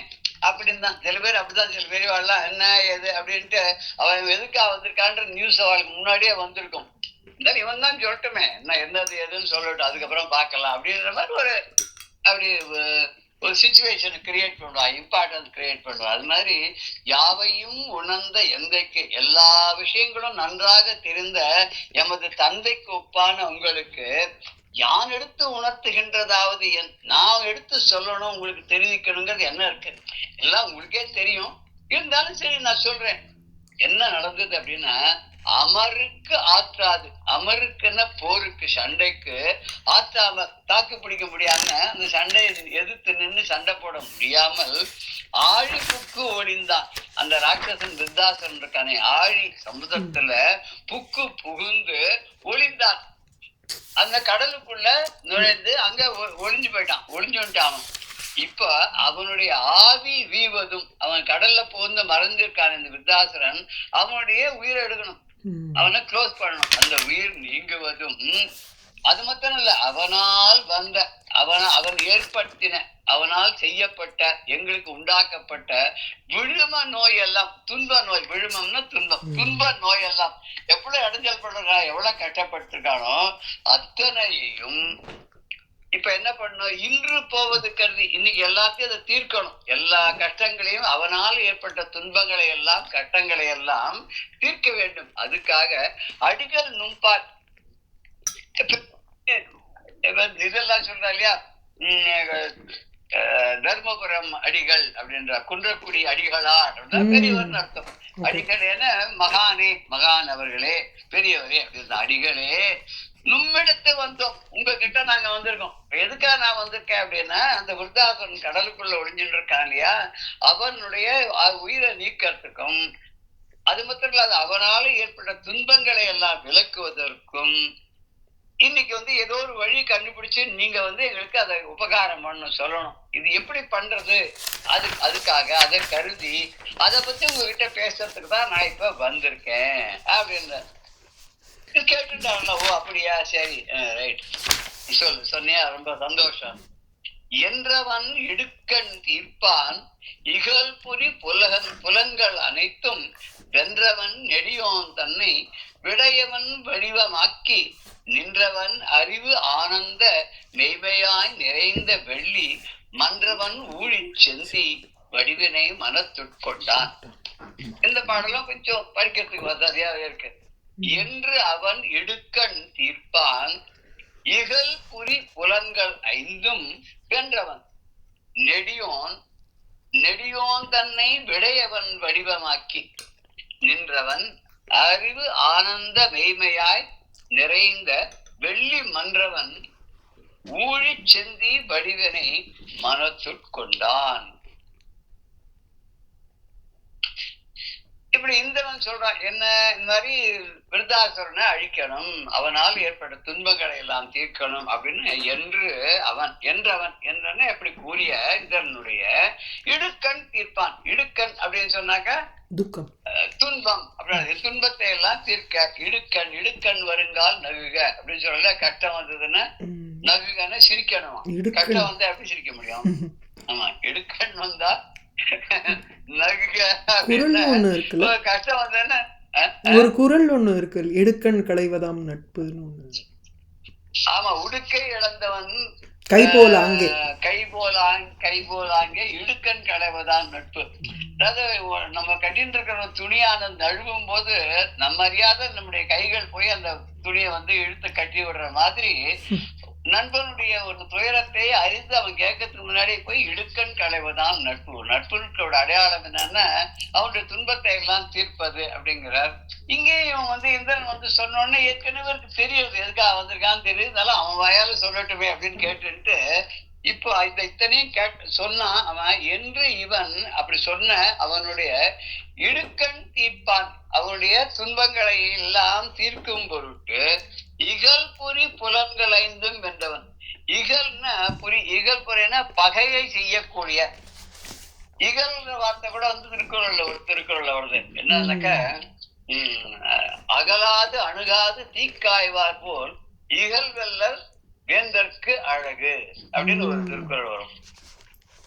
அப்படின்னு தான். சில பேர் அப்படிதான், சில பெரியவாள்லாம் என்ன எது அப்படின்ட்டு அவன் எதுக்காக வந்திருக்கான்ற நியூஸ் அவளுக்கு முன்னாடியே வந்திருக்கும். இருந்தாலும் இவன் தான் சொல்லட்டுமே, என்ன என்னது எதுன்னு சொல்லட்டும், அதுக்கப்புறம் பார்க்கலாம் அப்படின்ற மாதிரி ஒரு அப்படி ஒரு சிச்சுவேஷன் கிரியேட் பண்ணுவான், இம்பார்ட்டன்ஸ் கிரியேட் பண்ணுவான். அது மாதிரி யாவையும் உணர்ந்த எந்தைக்கு, எல்லா விஷயங்களும் நன்றாக தெரிந்த எமது தந்தைக்கு ஒப்பான உங்களுக்கு யான் எடுத்து உணர்த்துகின்றதாவது நான் எடுத்து சொல்லணும், உங்களுக்கு தெரிவிக்கணுங்கிறது என்ன இருக்கு? எல்லாம் உங்களுக்கே தெரியும், இருந்தாலும் சரி நான் சொல்றேன். என்ன நடந்தது அப்படின்னா, அமருக்கு ஆற்றாது, அமருக்குன்னா போருக்கு சண்டைக்கு, ஆற்றாம தாக்கு பிடிக்க முடியாம அந்த சண்டையை எதிர்த்து நின்று சண்டை போட முடியாமல் ஆழி ஒளிந்தான். அந்த ராட்சசன் விருத்தாசன் இருக்கானே, ஆழி சமுதிரத்துல புக்கு புகுந்து ஒளிந்தான். அந்த கடலுக்குள்ள நுழைந்து அங்க ஒளிஞ்சு போயிட்டான், ஒளிஞ்சு விட்டான். இப்ப அவனுடைய ஆவி வீவதும், அவன் கடல்ல புகுந்து மறைஞ்சிருக்கான் இந்த விருத்தாசுரன், அவனுடைய உயிரை எடுக்கணும், அவனை க்ளோஸ் பண்ணணும். அந்த உயிர் நீங்குவதும் அது மட்டும் இல்ல, அவனால் வந்த அவன் ஏற்படுத்தின, அவனால் செய்யப்பட்ட, எங்களுக்கு உண்டாக்கப்பட்ட விழும நோய் எல்லாம், துன்ப நோய், விழுமம்னா துன்பம், துன்ப நோய் எல்லாம் எவ்வளவு இடைஞ்சல் பண்றா, எவ்வளவு கஷ்டப்பட்டிருக்கானோ அத்தனையையும் இப்ப என்ன பண்ணணும், இன்று போவது கருதி இன்னைக்கு எல்லாத்தையும் அதை தீர்க்கணும். எல்லா கஷ்டங்களையும், அவனால் ஏற்பட்ட துன்பங்களை எல்லாம், கஷ்டங்களை எல்லாம் தீர்க்க வேண்டும். அதுக்காக அடிகள் நும்பார் இதெல்லாம் சொல்றா இல்லையா, தர்மபுரம் அடிகள் அப்படின்ற, குன்றக்குடி அடிகளா பெரியவர் அர்த்தம். அடிகள் என மகானே, மகான் அவர்களே, பெரியவரே அப்படின்ற அடிகளே, நம்மிடத்து வந்தோம், உங்ககிட்ட நாங்க வந்திருக்கோம். எதுக்காக நான் வந்திருக்கேன் அப்படின்னா, அந்த விருத்தாசுரன் கடலுக்குள்ள ஒளிஞ்சுட்டு இருக்கான் இல்லையா, அவனுடைய உயிரை நீக்கிறதுக்கும், அது மட்டும் இல்லாத அவனால ஏற்பட்ட துன்பங்களை எல்லாம் விளக்குவதற்கும் இன்னைக்கு ஏதோ ஒரு வழி கண்டுபிடிச்சு நீங்க எங்களுக்கு அதை உபகாரம் பண்ணணும், சொல்லணும். இது எப்படி பண்றது, அதுக்காக அதை கருதி அதை பத்தி உங்ககிட்ட பேசுறதுக்கு தான் நான் இப்ப வந்திருக்கேன் அப்படின்ற கேட்டுட்டாங்களா. ஓ அப்படியா, சரி, ரைட், சொன்னியா, ரொம்ப சந்தோஷம். என்றவன் இடுக்கண் தீர்ப்பான் இகழ் புரி புலன்கள் அனைத்தும் வென்றவன் நெடியோன் தன்னை விடையவன் வடிவமாக்கி நின்றவன் அறிவு ஆனந்த மெய்மையாய் நிறைந்த வெள்ளி மன்றவன் ஊழி செந்தி வடிவினை மனத்துட்கொண்டான். இந்த பாடலாம் கொஞ்சம் படிக்கிறதுக்கு வசதியாக இருக்கு. என்று அவன் இடுக்கண் தீர்ப்பான் இகழ் புரி புலன்கள் ஐந்தும் வென்றவன் நெடியோன் தன்னை விடையவன் வடிவமாக்கி நின்றவன் அறிவு ஆனந்த மெய்மையாய் நிறைந்த வெள்ளி மன்றவன் ஊழி செந்தி வடிவினை மனத்துட்கொண்டான். இப்படி இந்திரன் சொல்றான், என்ன இந்த மாதிரி விருத்தாசுரனை அழிக்கணும், அவனால் ஏற்பட்ட துன்பங்களை எல்லாம் தீர்க்கணும் அப்படின்னு என்றவன் எப்படி கூறிய இந்திரனுடைய இடுக்கண் தீர்ப்பான். இடுக்கண் அப்படின்னு சொன்னாக்க துக்கம், துன்பம் அப்படின்னு, துன்பத்தை எல்லாம் தீர்க்க இடுக்கண் வருங்கால் நகுக அப்படின்னு சொல்லல. கஷ்டம் வந்ததுன்னா நகுகன்னு சிரிக்கணுமா, கஷ்டம் வந்தா எப்படி சிரிக்க முடியும்? ஆமா, இடுக்கண் வந்தா கஷ்டம் வந்தா ஒரு குரல் ஒண்ணு இருக்கு, எடுக்கண் களைவதாம் நட்புன்னு ஒண்ணு. ஆமா, உடுக்கை இழந்தவன் கை போல அங்கே, கை போலாங்கே இடுக்கண் களைவதான் நட்பு. அதாவது நம்ம கட்டின்னு இருக்கிற துணியான நழுவும் போது நம்ம அறியாத நம்முடைய கைகள் போய் அந்த துணியை இழுத்து கட்டி விடுற மாதிரி நண்பனுடைய ஒரு துயரத்தை அறிந்து அவன் கேட்கறதுக்கு முன்னாடி போய் இடுக்கண் களைவதான் நட்பு. நட்புகளோட அடையாளம் என்னன்னா அவனுடைய துன்பத்தை எல்லாம் தீர்ப்பது அப்படிங்கிறார். இங்கேயும் இந்திரன் சொன்னோடனே ஏற்கனவே தெரியுது எதுக்காக வந்திருக்கான்னு தெரியுது, அவன் வாயால சொல்லட்டுமே அப்படின்னு கேட்டுட்டு இப்போ இத்தனையும் சொன்னான் அவன். என்று இவன் அப்படி சொன்ன அவனுடைய இடுக்கண் தீர்ப்பான், அவனுடைய துன்பங்களை எல்லாம் தீர்க்கும் பொருட்டு இகல் புரி புலன்கள் ஐந்தும் வென்றவன். இகல்னா இகல் புரினா பகையை செய்யக்கூடிய. இகல்ன்ற வார்த்தை கூட திருக்குறள்ல வருது. என்னன்னாக்க அகலாது அணுகாது தீக்காய்வார் போல் இகல் வெல்லல் வேந்தற்கு அழகு அப்படின்னு ஒரு திருக்குறள் வரும்.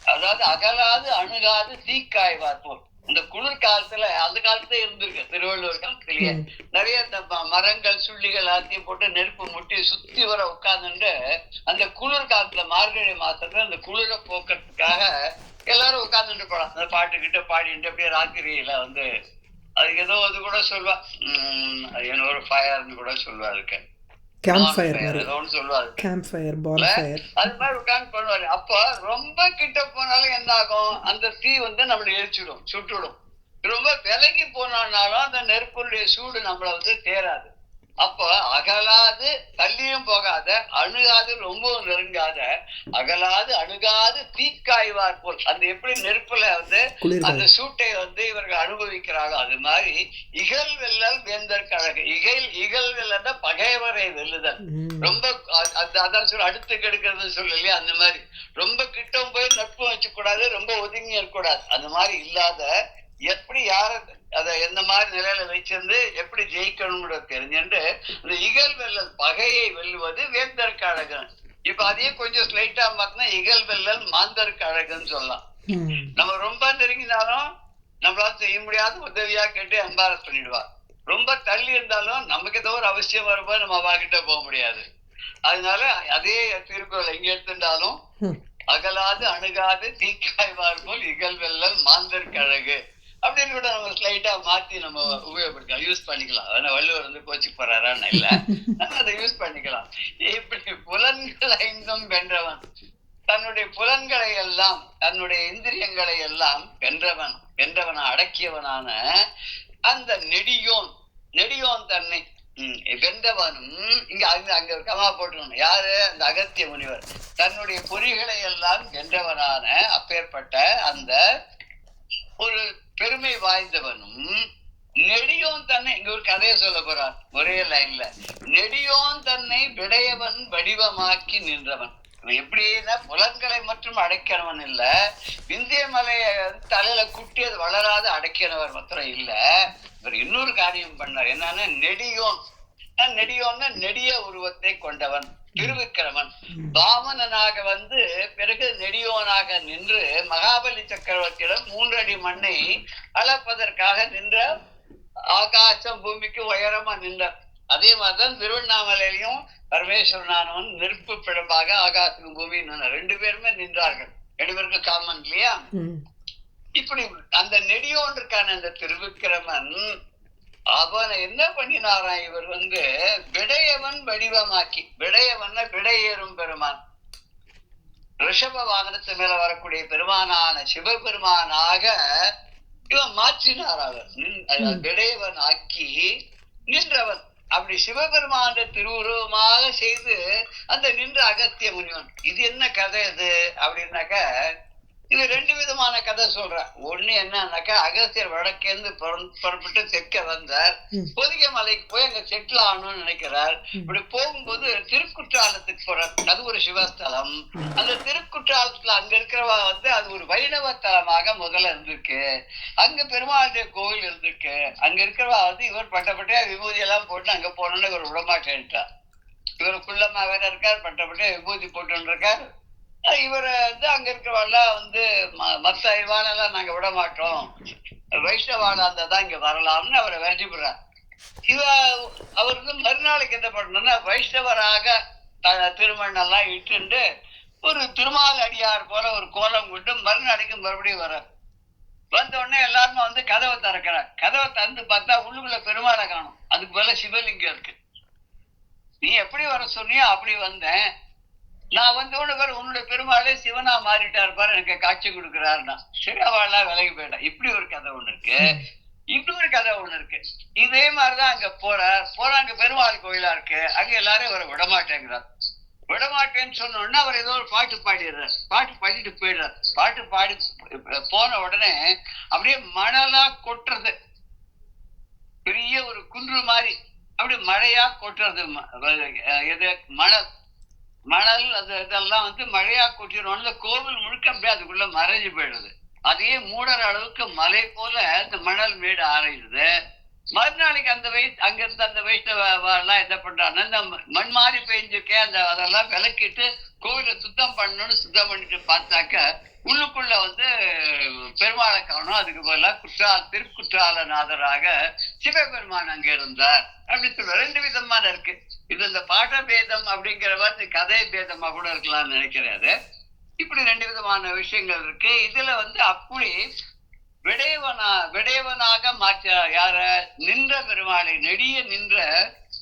அதாவது அகலாது அணுகாது தீக்காய்வார் போல். இந்த குளிர் காலத்துல அந்த காலத்துல இருந்திருக்கு திருவள்ளுவர் காலத்திலேயே நிறைய இந்த மரங்கள் சுள்ளிகள் எல்லாத்தையும் போட்டு நெருப்பு முட்டி சுத்தி வர உட்கார்ந்துட்டு அந்த குளிர் காலத்துல மார்கழி மாசத்துல அந்த குளிரை போக்குறதுக்காக எல்லாரும் உட்கார்ந்துட்டு போலாம். அந்த பாட்டுக்கிட்ட பாடிட்டு அப்படியே ராத்திரியில அதுக்கு ஏதோ அது கூட சொல்வா, அது என்ன ஒரு ஃபயர்னு கூட சொல்வா. அதுக்கு அப்ப ரொம்ப கிட்ட போனாலும் என்ன ஆகும், அந்த தீ நம்மளை எரிச்சிடும், சுட்டுடும். ரொம்ப விலகி போனாலும் அந்த நெருப்புடைய சூடு நம்மள தேராது. அப்போ அகலாது தள்ளியும் போகாத, அணுகாது ரொம்பவும் நெருங்காத, அகலாது அணுகாது தீக்காய்வார் போல். அந்த எப்படி நெருப்புல அந்த சூட்டை இவர்கள் அனுபவிக்கிறாளோ அது மாதிரி இகல் வெல்லல் வேந்தற்கு அழகு. இகல் வெல்ல பகைவரை வெல்லுதல். ரொம்ப அதான் சொல்ல அடுத்து கெடுக்கிறது சொல்லலையா, அந்த மாதிரி ரொம்ப கிட்டம் போய் நட்பு வச்சு கூடாது, ரொம்ப ஒதுங்கி இருக்கக்கூடாது. அந்த மாதிரி இல்லாத எப்படி யார அத எந்த மாதிரி நிலையில வச்சிருந்து எப்படி ஜெயிக்கணும்னு தெரிஞ்சுட்டு இந்த இகல் வெல்லல் பகையை வெல்லுவது வேந்தற்கு அழகன். இப்ப அதையே கொஞ்சம் ஸ்லைட்டா மாத்தினா இகல் வெல்லல் மாந்தருக்கு அழகுன்னு சொல்லலாம். நம்ம ரொம்ப நெருங்கினாலும் நம்மளால செய்ய முடியாத உதவியா கேட்டு அன்பாரஸ் பண்ணிடுவா. ரொம்ப தள்ளி இருந்தாலும் நமக்கு ஏதோ ஒரு அவசியம் வரும்போது நம்ம அவா கிட்ட போக முடியாது. அதனால அதே திருக்குறள் எங்க எடுத்துட்டாலும் அகலாது அணுகாது தீக்காய்வார் போல் இகல் வெல்லல் மாந்தருக்கு அழகு அப்படின்னு கூட நம்ம ஸ்லைட்டா மாத்தி நம்ம உபயோகப்படுத்தலாம், யூஸ் பண்ணிக்கலாம். வள்ளுவர் கோச்சு போறாரான்னு இல்ல, அதை யூஸ் பண்ணிக்கலாம். இப்படி புலன்கள் ஐந்தும் வென்றவன், தன்னுடைய புலன்களை எல்லாம் தன்னுடைய இந்திரியங்களை எல்லாம் வென்றவன அடக்கியவனான அந்த நெடியோன் தன்னை வென்றவனும் அங்க கமா போட்டுக்கணும். யாரு? அந்த அகத்திய முனிவர். தன்னுடைய பொறிகளை எல்லாம் வென்றவனான அப்பேற்பட்ட அந்த ஒரு பெருமை வாய்ந்தவனும் நெடியோன் தன்னை, இங்க ஒரு கதையை சொல்ல போறார் ஒரே லைன்ல. நெடியோன் தன்னை விடையவன் வடிவமாக்கி நின்றவன். எப்படின்னா புலன்களை மட்டும் அடைக்கிறவன் இல்ல, விந்திய மலையை தலையில குட்டி அது வளராத அடைக்கிறவர் மாத்திரம் இல்ல, இவர் இன்னொரு காரியம் பண்ணார். என்னன்னா நெடியோன்னா நெடிய உருவத்தை கொண்டவன், திருவிக்கிரமன். வாமனனாக பிறகு நெடியோனாக நின்று மகாபலி சக்கரவர்த்தியிடம் 3 அடி மண்ணை அளப்பதற்காக நின்ற, ஆகாசம் பூமிக்கு உயரமா நின்றார். அதே மாதிரிதான் திருவண்ணாமலையிலையும் பரமேஸ்வரனானவன் நெருப்பு பிழம்பாக ஆகாசம் பூமி 2 பேருமே நின்றார்கள். 2 பேருக்கு காமன் இல்லையா? இப்படி அந்த நெடியோன் இருக்கான அந்த திருவிக்கிரமன் அவனை என்ன பண்ணினாராம், இவர் விடையவன் வடிவமாக்கி. விடையவன் விடையேறும் பெருமான், ரிஷப வாகனத்து மேல வரக்கூடிய பெருமானான சிவபெருமானாக இவன் மாற்றினார். விடையவன் ஆக்கி நின்றவன். அப்படி சிவபெருமான திருவுருவமாக செய்து அந்த நின்ற அகத்திய முனிவன். இது என்ன கதை இது அப்படின்னாக்க, இது 2 விதமான கதை சொல்றேன். ஒண்ணு என்னன்னாக்கா, அகஸ்தியர் வடக்கேந்து புறப்பட்டு தெற்க வந்தார். பொதிகை மலைக்கு போய் அங்க செட்டில் ஆகணும்னு நினைக்கிறார். இப்படி போகும்போது திருக்குற்றாலத்துக்கு போறார். அது ஒரு சிவஸ்தலம். அந்த திருக்குற்றாலத்துல அங்க இருக்கிறவா அது ஒரு வைணவ தலமாக முதல்ல இருந்திருக்கு. அங்க பெருமாளுடைய கோவில் இருந்திருக்கு. அங்க இருக்கிறவா இவர் பட்டப்பட்டையா விபூதி எல்லாம் போட்டு அங்க போனோன்னு இவர் விடமாட்டேன்ட்டார். இவர் குள்ளமா வேற இருக்கார், பட்டப்பட்டையா விபூதி போட்டு இருக்கார். இவரை அங்க இருக்கிறவாள்லாம் மத்த இவாளெல்லாம் நாங்க விட மாட்டோம், வைஷ்ணவாளா இருந்தாதான் இங்க வரலாம்னு அவரை வேண்டிவிடுறார். அவர் மறுநாளைக்கு என்ன பண்ணணும்னா, வைஷ்ணவராக திருமணம் இட்டு ஒரு திருமால் அடியார் போல ஒரு கோலம் கொண்டு மறுநாளைக்கு மறுபடியும் வர்றார். வந்த உடனே எல்லாருமே கதவை திறக்கிறார். கதவை திறந்து பார்த்தா உள்ளுக்குள்ள பெருமாளை காணும். அதுக்கு மேல சிவலிங்கம் இருக்கு. நீ எப்படி வர சொன்னியோ அப்படி வந்தேன், நான் வந்து உன்னுடைய பெருமாளே சிவனா மாறிட்டாரு பாரு, எனக்கு காட்சி கொடுக்குறாருன்னா சரி அவள்லாம் விலகி போயிட்டான். இப்படி ஒரு கதை ஒண்ணு இருக்கு. இப்படி ஒரு கதை ஒண்ணு இருக்கு. இதே மாதிரிதான் அங்க போற அங்க பெருமாள் கோயிலா இருக்கு. அங்க எல்லாரும் இவரை விடமாட்டேங்கிறார். விடமாட்டேன்னு சொன்னோன்னா அவர் ஏதோ ஒரு பாட்டு பாடிடுறார். பாட்டு பாடிட்டு போயிடுறார். பாட்டு பாடி போன உடனே அப்படியே மணலா கொட்டுறது, பெரிய ஒரு குன்று மாதிரி அப்படி மழையா கொட்டுறது. எது மணல் மணல் அது இதெல்லாம் வந்து மழையா கொட்டிடும். அந்த கோவில் முழுக்க அப்படியே அதுக்குள்ள மறைஞ்சு போயிடுது. அதையே மூடுற அளவுக்கு மலை போல இந்த மணல் மேடு ஆராயுது. மறுநாளைக்கு அங்க இருந்த அந்த வைஷ்ணவ எல்லாம் என்ன பண்றாங்கன்னா, இந்த மண் மாறி பெஞ்சிருக்கேன் அதெல்லாம் விளக்கிட்டு கோவிலை சுத்தம் பண்ணணும்னு சுத்தம் பண்ணிட்டு பார்த்தாக்க உள்ளுக்குள்ள வந்து பெருமாளை காணும். அதுக்கு பதிலாக திருக்குற்றாலநாதராக சிவபெருமான் அங்க இருந்தார் அப்படின்னு சொல்ற. ரெண்டு விதமான இருக்கு இது. இந்த பாட பேதம் அப்படிங்கிற மாதிரி கதை பேதமா கூட இருக்கலாம்னு நினைக்கிறாரு. இப்படி ரெண்டு விதமான விஷயங்கள் இருக்கு. இதுல வந்து அப்படி விடையவனாக மாற்ற யார நின்ற பெருமாளை, நெடிய நின்ற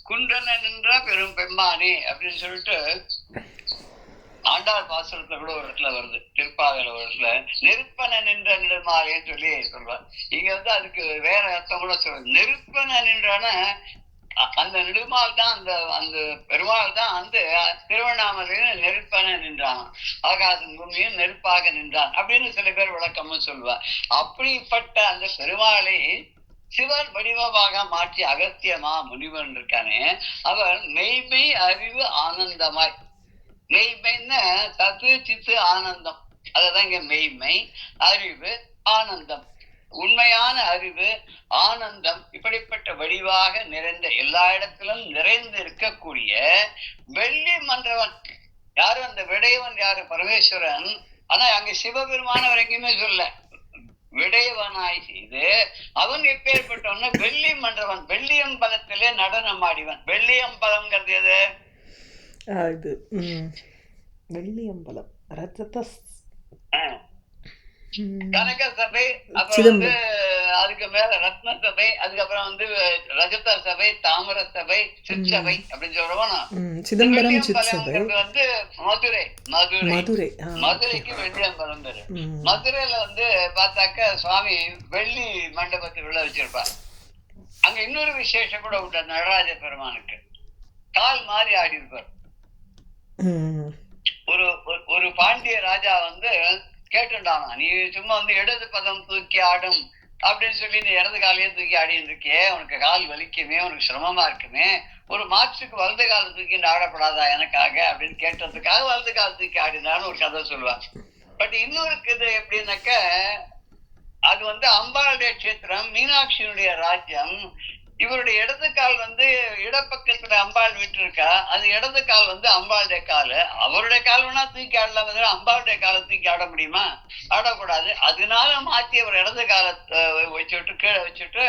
குன்றன நின்ற பெரும் பெம்மானி அப்படின்னு சொல்லிட்டு ஆண்டாள் பாசுரத்துல கூட ஒரு இடத்துல வருது. திருப்பாவையில ஒரு இடத்துல நெருப்பன நின்ற நெடுமாலைன்னு சொல்லி சொல்லுவார். இங்க வந்து அதுக்கு வேற அர்த்தம் கூட சொல்றது. நெருப்பன நின்றான அந்த நெடுமால் தான், அந்த பெருமாள் தான் வந்து திருவண்ணாமலையில நெருப்பன நின்றான், ஆகாசம் பூமியும் நெருப்பாக நின்றான் அப்படின்னு சில பேர் விளக்கமும் சொல்லுவார். அப்படிப்பட்ட அந்த பெருமாளை சிவன் வடிவமாக மாற்றி அகத்தியமா முனிவன் இருக்கானே, அவர் மெய்மை அறிவு ஆனந்தமாய், மெய்மைன்னா சத்து சித்து ஆனந்தம், அததான் இங்க மெய்மை அறிவு ஆனந்தம், உண்மையான அறிவு ஆனந்தம் இப்படிப்பட்ட வடிவாக நிறைந்த, எல்லா இடத்திலும் நிறைந்து இருக்கக்கூடிய வெள்ளி மன்றவன் யாரு? அந்த விடையவன் யாரு? பரமேஸ்வரன். ஆனா அங்க சிவபெருமானவர் எங்கேயுமே சொல்ல. விடையவனாய் செய்து அவன் எப்பேற்பட்டவன வெள்ளி மன்றவன், வெள்ளியம்பலத்திலே நடனம் ஆடிவன். வெள்ளியம்பலம்ங்கிறது எது? இது வெள்ளியம்பலம் கனக சபை, அப்புறம் வந்து அதுக்கு மேல ரத்ன சபை, அதுக்கப்புறம் வந்து ரஜத சபை, தாமர சபை, சிற்சபை அப்படின்னு சொல்றோம். வந்து மதுரைக்கு வெள்ளியம்பலம் பேரு. மதுரையில வந்து பார்த்தாக்க சுவாமி வெள்ளி மண்டபத்தில் உள்ள வச்சிருப்பார். அங்க இன்னொரு விசேஷம் கூட உண்டு. நடராஜ பெருமானுக்கு கால் மாறி ஆடி இருப்பார். ஒரு பாண்டிய ராஜா வந்து கேட்டுட்டானா, நீ சும்மா வந்து இடது பதம் தூக்கி ஆடும் அப்படின்னு சொல்லி நீ இடது காலையே தூக்கி ஆடின்னு இருக்கியே, உனக்கு கால் வலிக்குமே, உனக்கு சிரமமா இருக்குமே, ஒரு மாற்றுக்கு வலது கால தூக்கி ஆடப்படாதா எனக்காக அப்படின்னு கேட்டதுக்காக வலது கால தூக்கி ஆடினான்னு ஒரு கதை சொல்லுவார். பட் இன்னொரு இது எப்படின்னாக்க, அது வந்து அம்பாளுடைய கஷேத்திரம், மீனாட்சியினுடைய ராஜ்யம். இவருடைய இடது கால் வந்து இடப்பக்கத்துல அம்பாள் விட்டு இருக்கா, அது இடது கால் வந்து அம்பாளுடைய காலு. அவருடைய கால் வேணா தூக்கி ஆடலாம், அம்பாளுடைய காலை தூக்கி ஆட முடியுமா? ஆடக்கூடாது. அதனால மாத்தி அவர் இடது காலத்தை வச்சுட்டு கீழே வச்சுட்டு,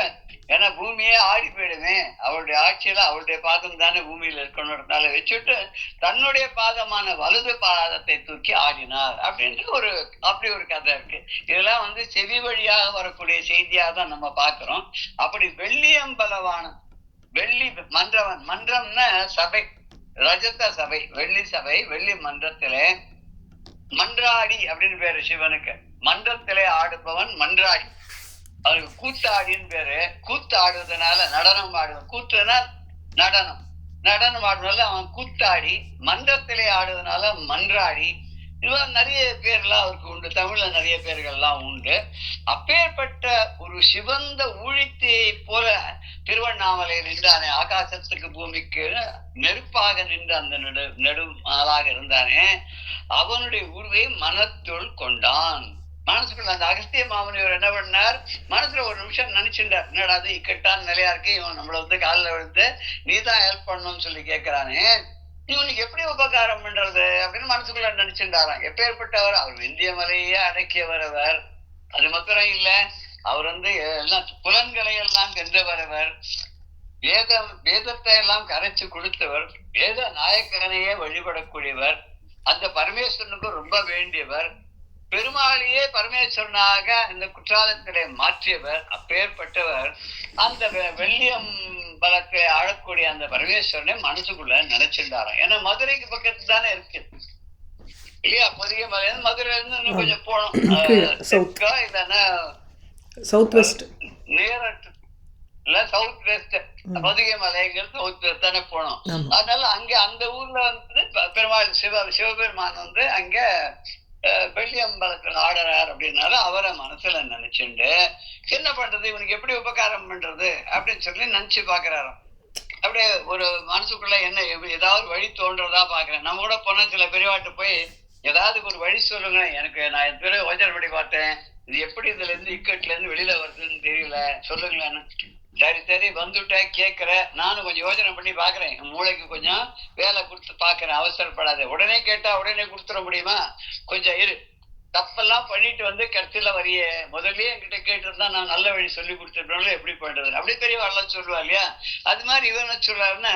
ஏன்னா பூமியே ஆடி போயிடுமே, அவருடைய ஆட்சியில அவருடைய பாதம் தானே பூமியில இருக்கணும்னால வச்சுட்டு தன்னுடைய பாதமான வலது பாதத்தை தூக்கி ஆடினார் அப்படின்ட்டு அப்படி ஒரு கதை இருக்கு. இதெல்லாம் வந்து செவி வழியாக வரக்கூடிய செய்தியாக தான் நம்ம பாக்குறோம். அப்படி வெள்ளியம்பலவான வெள்ளி மன்றவன், மன்றம்னா சபை, ரஜத சபை, வெள்ளி சபை, வெள்ளி மன்றத்திலே மன்றாடி அப்படின்னு பேரு சிவனுக்கு. மன்றத்திலே ஆடுபவன் மன்றாடி, அவனுக்கு கூத்தாடின்னு பேரு. கூத்து ஆடுவதனால நடனம் ஆடுவன், கூத்துனா நடனம், நடனம் ஆடுவதால அவன் கூத்தாடி, மன்றத்திலே ஆடுவதனால மன்றாடி. இதுவெல்லாம் நிறைய பேர்லாம் அவருக்கு உண்டு, தமிழ்ல நிறைய பேர்கள்லாம் உண்டு. அப்பேற்பட்ட ஒரு சிவந்த ஊழித்தையை போல திருவண்ணாமலை நின்றானே, ஆகாசத்துக்கு பூமிக்கு நெருப்பாக நின்ற அந்த நெடுமாலாக இருந்தானே, அவனுடைய உருவை மனத்துள் கொண்டான். மனசுக்குள்ள அந்த அகஸ்திய மாமுனிவர் என்ன பண்ணார், மனசுல ஒரு நிமிஷம் நினைச்சுட்டார், என்னடா அது இக்கட்டான நிலையா இருக்கு, இவன் நம்மள வந்து காலில் விழுந்து நீதான் ஹெல்ப் பண்ணணும்னு சொல்லி கேட்கிறானே, இவனுக்கு எப்படி உபகாரம் பண்றது அப்படின்னு மனசுக்குள்ள நினைச்சுட்டாராம். எப்பேற்பட்டவர் அவர்? விந்திய மலையே அடக்கியவர் அவர். அது மாத்திரம் இல்ல, அவர் வந்து எல்லாம் புலன்களை எல்லாம் வென்றவர், வேதத்தை எல்லாம் கரைச்சு கொடுத்தவர், வேத நாயக்கனையே வழிபடக்கூடியவர், அந்த பரமேஸ்வரனுக்கு ரொம்ப வேண்டியவர், பெருமாளையே பரமேஸ்வரனாக இந்த குற்றாலத்திலே மாற்றியவர். அப்பேற்பட்டவர் அந்த வெள்ளியம் பலத்தை ஆடக்கூடிய அந்த பரமேஸ்வரனை மனசுக்குள்ள நினைச்சிருந்தாராம். ஏன்னா மதுரைக்கு பக்கத்துல தானே இருக்கு. இல்லையா? பொதிகை மலையில மதுரையில இருந்து இன்னும் கொஞ்சம் போனோம். சவுத் தெற்கா இல்லைன்னா சவுத் வெஸ்ட். நியரட் இல்ல சவுத் வெஸ்ட். பொதிகை மலைங்கிறது சவுத் வெஸ்ட் தானே போனோம். அதனால அங்க அந்த ஊர்ல வந்து பெருமாள் சிவபெருமான் வந்து அங்க வெள்ளியம்பலத்தில் ஆடுறார் அப்படின்னால அவரை மனசுல நினைச்சுண்டு என்ன பண்றது, இவனுக்கு எப்படி உபகாரம் பண்றது அப்படின்னு சொல்லி நினைச்சு பாக்குறாரு. அப்படியே ஒரு மனசுக்குள்ள என்ன ஏதாவது வழி தோன்றதா பாக்குறேன். நம்ம கூட போனா சில பெரியவாட்டு போய் ஏதாவது ஒரு வழி சொல்லுங்க, எனக்கு நான் எத்தனை யோசனை பண்ணி பார்த்தேன், இது எப்படி இதுல இருந்து இக்கட்ல இருந்து வெளியில வருதுன்னு தெரியல, சொல்லுங்களேன்னு. சரி சரி வந்துட்டேன் கேட்கிற, நானும் கொஞ்சம் யோசனை பண்ணி பாக்குறேன், மூளைக்கு கொஞ்சம் வேலை கொடுத்து பாக்குறேன், அவசரப்படாத. உடனே கேட்டா உடனே கொடுத்துட முடியுமா? கொஞ்சம் இரு, தப்பெல்லாம் பண்ணிட்டு வந்து கடைசியில வரிய முதல்லயே என்கிட்ட கேட்டிருந்தா நான் நல்ல வழி சொல்லி கொடுத்துருப்பேன், எப்படி பண்றது அப்படி பெரியவாள்லாம் சொல்லுவா இல்லையா? அது மாதிரி இவன் என்ன சொல்றாருன்னா,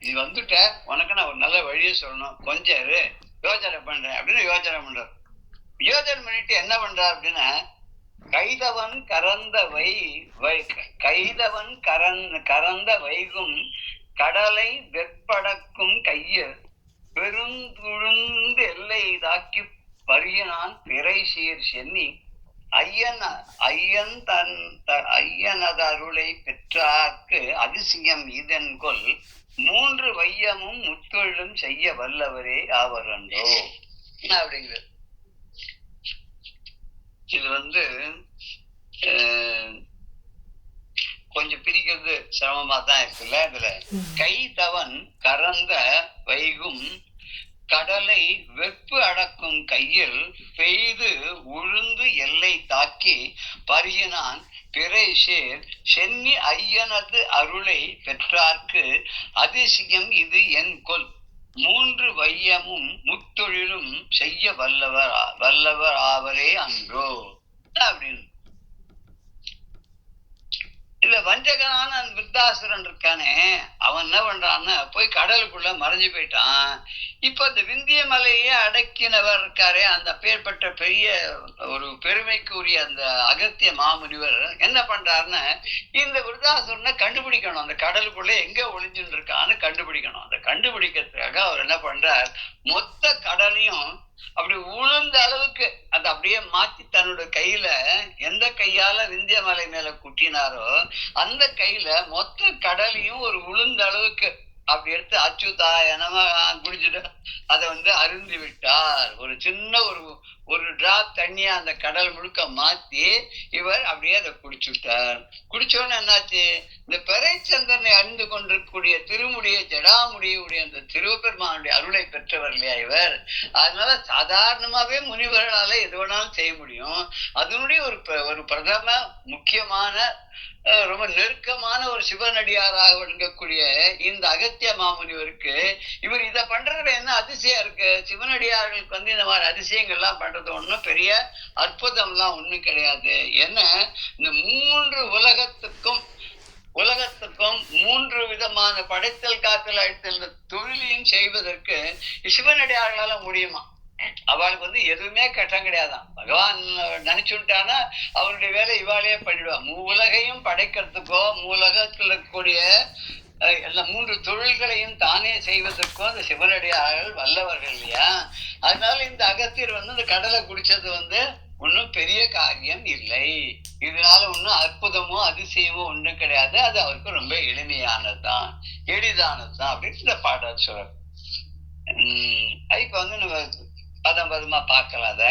இது வந்துட்ட உனக்கு நான் ஒரு நல்ல வழியை சொல்லணும், கொஞ்சம் இரு யோசனை பண்றேன் அப்படின்னு யோசனை பண்றாரு. யோசனை பண்ணிட்டு என்ன பண்றாரு அப்படின்னா, கைதவன் கறந்த வைகும் கடலை வெப்படக்கும் கையில் பெருந்துழுந்து எல்லை தாக்கி பருகினான் பிறை சீர் சென்னி ஐயனது அருளை பெற்றார்க்கு அதிசயம் இதன்கொல் மூன்று வையமும் முத்தொழிலும் செய்ய வல்லவரே ஆவரன்றோ அப்படிங்கிறது. இது வந்து கொஞ்சம் பிரிக்கிறது சிரமமா தான் இருக்குல்ல. இதுல கைதவன் கறந்த வைகும் கடலை வெப்பு அடக்கும் கையில் பெய்து உழுந்து எல்லை தாக்கி பருகினான் பிறை சேர் சென்னி ஐயனது அருளை பெற்றார்க்கு அதிசயம் இது என் கொல் மூன்று வையமும் முத்தொழிலும் செய்ய வல்லவர் ஆவரே அன்றோ அப்படின்னு. இல்ல வஞ்சகனான விருத்தாசுரன் இருக்கானே, அவன் என்ன பண்றான்னு போய் கடலுக்குள்ள மறைஞ்சு போயிட்டான். இப்ப இந்த விந்திய மலையே அடக்கினவர் இருக்காரே, அந்த பேர்பட்ட பெரிய ஒரு பெருமைக்கு உரிய அந்த அகத்திய மாமுனிவர் என்ன பண்றாருன்னு இந்த விருத்தாசுரனை கண்டுபிடிக்கணும். அந்த கடலுக்குள்ள எங்க ஒளிஞ்சுட்டு இருக்கான்னு கண்டுபிடிக்கணும். அந்த கண்டுபிடிக்கிறதுக்காக அவர் என்ன பண்றார், மொத்த கடலையும் அப்படி உளுந்த அளவுக்கு அதை அப்படியே மாத்தி தன்னோட கையில, எந்த கையால விந்திய மலை மேல குட்டினாரோ அந்த கையில மொத்த கடலையும் ஒரு உளுந்த அளவுக்கு அப்படி எடுத்து அச்சுதா எனமா குடிச்சுட்டு அதை வந்து அருந்து விட்டார். ஒரு சின்ன ஒரு டிராப் தண்ணியா அந்த கடல் முழுக்க மாத்தி இவர் அப்படியே அதை குடிச்சுட்டார். குடிச்சோன்னு என்னாச்சு, இந்த பிறைச்சந்திரனை அணிந்து கொண்டிருக்கக்கூடிய திருமுடிய ஜடாமுடியுடைய அந்த திருவபெருமானுடைய அருளை பெற்றவர் இல்லையா இவர். அதனால சாதாரணமாவே முனிவர்களால எது வேணாலும் செய்ய முடியும். அதனுடைய ஒரு பிரதம முக்கியமான ரொம்ப நெருக்கமான ஒரு சிவனடியாராக விளங்கக்கூடிய இந்த அகத்திய மாமுனிவருக்கு இவர் இதை பண்றதுல என்ன அதிசயம் இருக்கு? சிவனடியார்களுக்கு வந்து இந்த மாதிரி அதிசயங்கள்லாம் பண்றது ஒண்ணும் பெரிய அற்புதம் எல்லாம் ஒண்ணும் கிடையாது. ஏன்னா இந்த மூன்று உலகத்துக்கும் மூன்று விதமான படைத்தல் காத்தல் அழித்தல் தொழிலையும் செய்வதற்கு சிவனடியார்களால முடியுமா? அவளுக்கு வந்து எதுவுமே கட்டம் கிடையாதான். பகவான் நினைச்சுட்டானா அவருடைய வேலை இவாளையே பண்ணிடுவா. மூலகையும் படைக்கிறதுக்கோ மூலகத்தில் இருக்கக்கூடிய எல்லா மூன்று தொழில்களையும் தானே செய்வதற்கும் அந்த சிவனடியார்கள் வல்லவர்கள் இல்லையா? அதனால இந்த அகத்தியர் வந்து இந்த கடலை குடிச்சது வந்து ஒன்னும் பெரிய காரியம் இல்லை. இதனால ஒன்னும் அற்புதமோ அதிசயமோ ஒன்றும் கிடையாது. அது அவருக்கு ரொம்ப எளிமையானதுதான், எளிதானதுதான் அப்படின்னு இந்த பாடல் சொல்ற. இப்ப வந்து நம்ம பதமா பார்க்கலாம். அத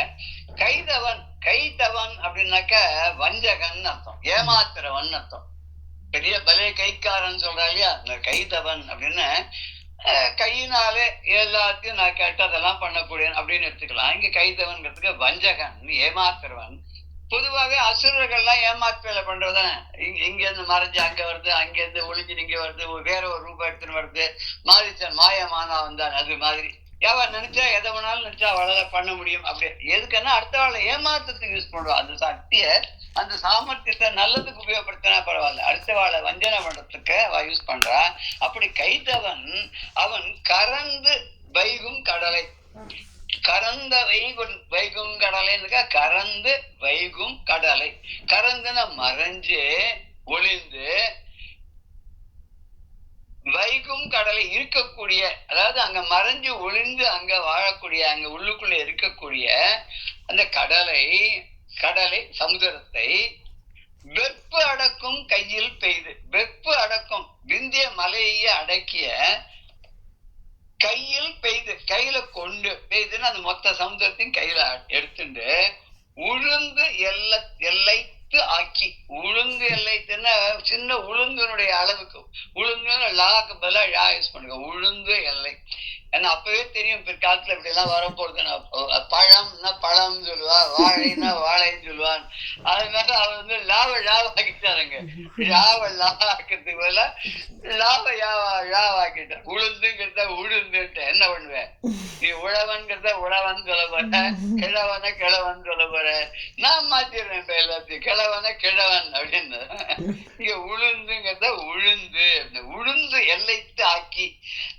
கைதவன் அப்படின்னாக்க வஞ்சகன் அர்த்தம், ஏமாத்துறவன் அர்த்தம். பெரிய பலே கைக்காரன் சொல்றா இல்லையா, இந்த கைதவன் அப்படின்னு கையினாலே எல்லாத்தையும் நான் கேட்டதெல்லாம் பண்ணக்கூடிய அப்படின்னு எடுத்துக்கலாம். இங்க கைதவன்கிறதுக்கு வஞ்சகன், ஏமாத்துறவன். பொதுவாகவே அசுரர்கள்லாம் ஏமாத்து வேலை பண்றதுதானே. இங்க இருந்து மறைஞ்சு அங்க வருது, அங்க இருந்து ஒளிஞ்சு இங்க வருது, வேற ஒரு ரூபாய் எடுத்துன்னு வருது, மாரிச்சன் மாயமானா வந்தான். அது மாதிரி அவன் நினைச்சா எதை வேணாலும் நினைச்சா அவளால பண்ண முடியும். அப்படி எதுக்குன்னா அடுத்தவாளை ஏமாத்தத்துக்கு யூஸ் பண்ணுவான். அந்த சக்தியை அந்த சாமர்த்தியத்தை நல்லதுக்கு உபயோகப்படுத்தினா பரவாயில்ல, அடுத்தவாளை வஞ்சனை பண்றதுக்கு அவ யூஸ் பண்றா. அப்படி கைதவன் அவன் கறந்து வைகும் கடலை, கறந்த வைகும் கடலைன்னு கறந்து வைகும் கடலை, கறந்துன மறைஞ்சு ஒளிந்து வைகும் கடலை இருக்கக்கூடிய, அதாவது அங்க மறைஞ்சு ஒளிந்து அங்க வாழக்கூடிய, அங்க உள்ளுக்குள்ள இருக்கக்கூடிய அந்த கடலை சமுதிரத்தை வெப்பு அடக்கும் கையில் பெய்து, வெப்பு அடக்கும் விந்திய மலையை அடக்கிய கையில் பெய்து, கையில கொண்டு பெய்துன்னு அந்த மொத்த சமுதிரத்தையும் கையில எடுத்துட்டு உளுந்து எல்லைத்து ஆக்கி, உளுந்து எல்லைத்துன்னா சின்ன உளுந்தினுடைய அளவுக்கு, உளுந்து லாக்கு பதிலா யா யூஸ் பண்ணுங்க, உளுந்து எல்லை. ஏன்னா அப்பவே தெரியும் பிற்காலத்துல இப்படி எல்லாம் வரப்போறதுன்னு. பழம்னா பழம் சொல்லுவா, வாழைன்னா வாழைன்னு சொல்லுவான். அதனால அவர் லாவாக்கிட்டாருங்க. லாவாக்கிறதுக்கு போல லாவாக்கிட்டார். உளுந்துங்கிறத உளுந்துட்டு என்ன பண்ணுவேன், நீ உழவன்கிறத உழவன் சொல்ல போற, கிழவன கிழவன் சொல்ல போற, நான் மாத்திடுறேன் இப்ப எல்லாத்தையும், கிழவன கிழவன் அப்படின்னு. இங்க உளுந்துங்கிறத உளுந்து, உளுந்து எல்லைத்து ஆக்கி,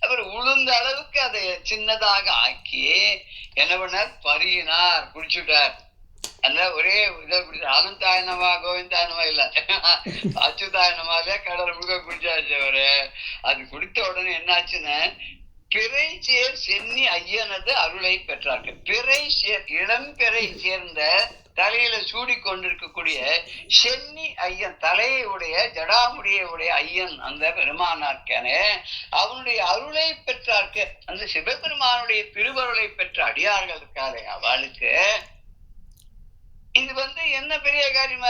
அப்புறம் உளுந்த அளவுக்கு அதை சின்னதாக ஆக்கி என்ன பண்ணார், பருகினார், குடிச்சுட்டார். அந்த ஒரே இதை அனந்தாயனமா கோவிந்தாயனமா இல்ல, அச்சுதாயனமாவே கடலை முழுக்க குடிச்சாச்சு அவரு. அது குடித்த உடனே என்னாச்சுன்னு, பிறை சேர் சென்னி ஐயனது அருளை பெற்றார்கள். பிறை சேர், இளம் பிறை சேர்ந்த தலையில சூடி கொண்டிருக்கக்கூடிய சென்னி ஐயன், தலையை உடைய ஜடாமுடியை உடைய ஐயன் அந்த பெருமானார்க்கானே அவனுடைய அருளை பெற்றார்க்கு, அந்த சிவபெருமானுடைய திருவருளை பெற்ற அடியார்கள் இருக்காரே அவளுக்கு இது என்ன பெரிய காரியமா,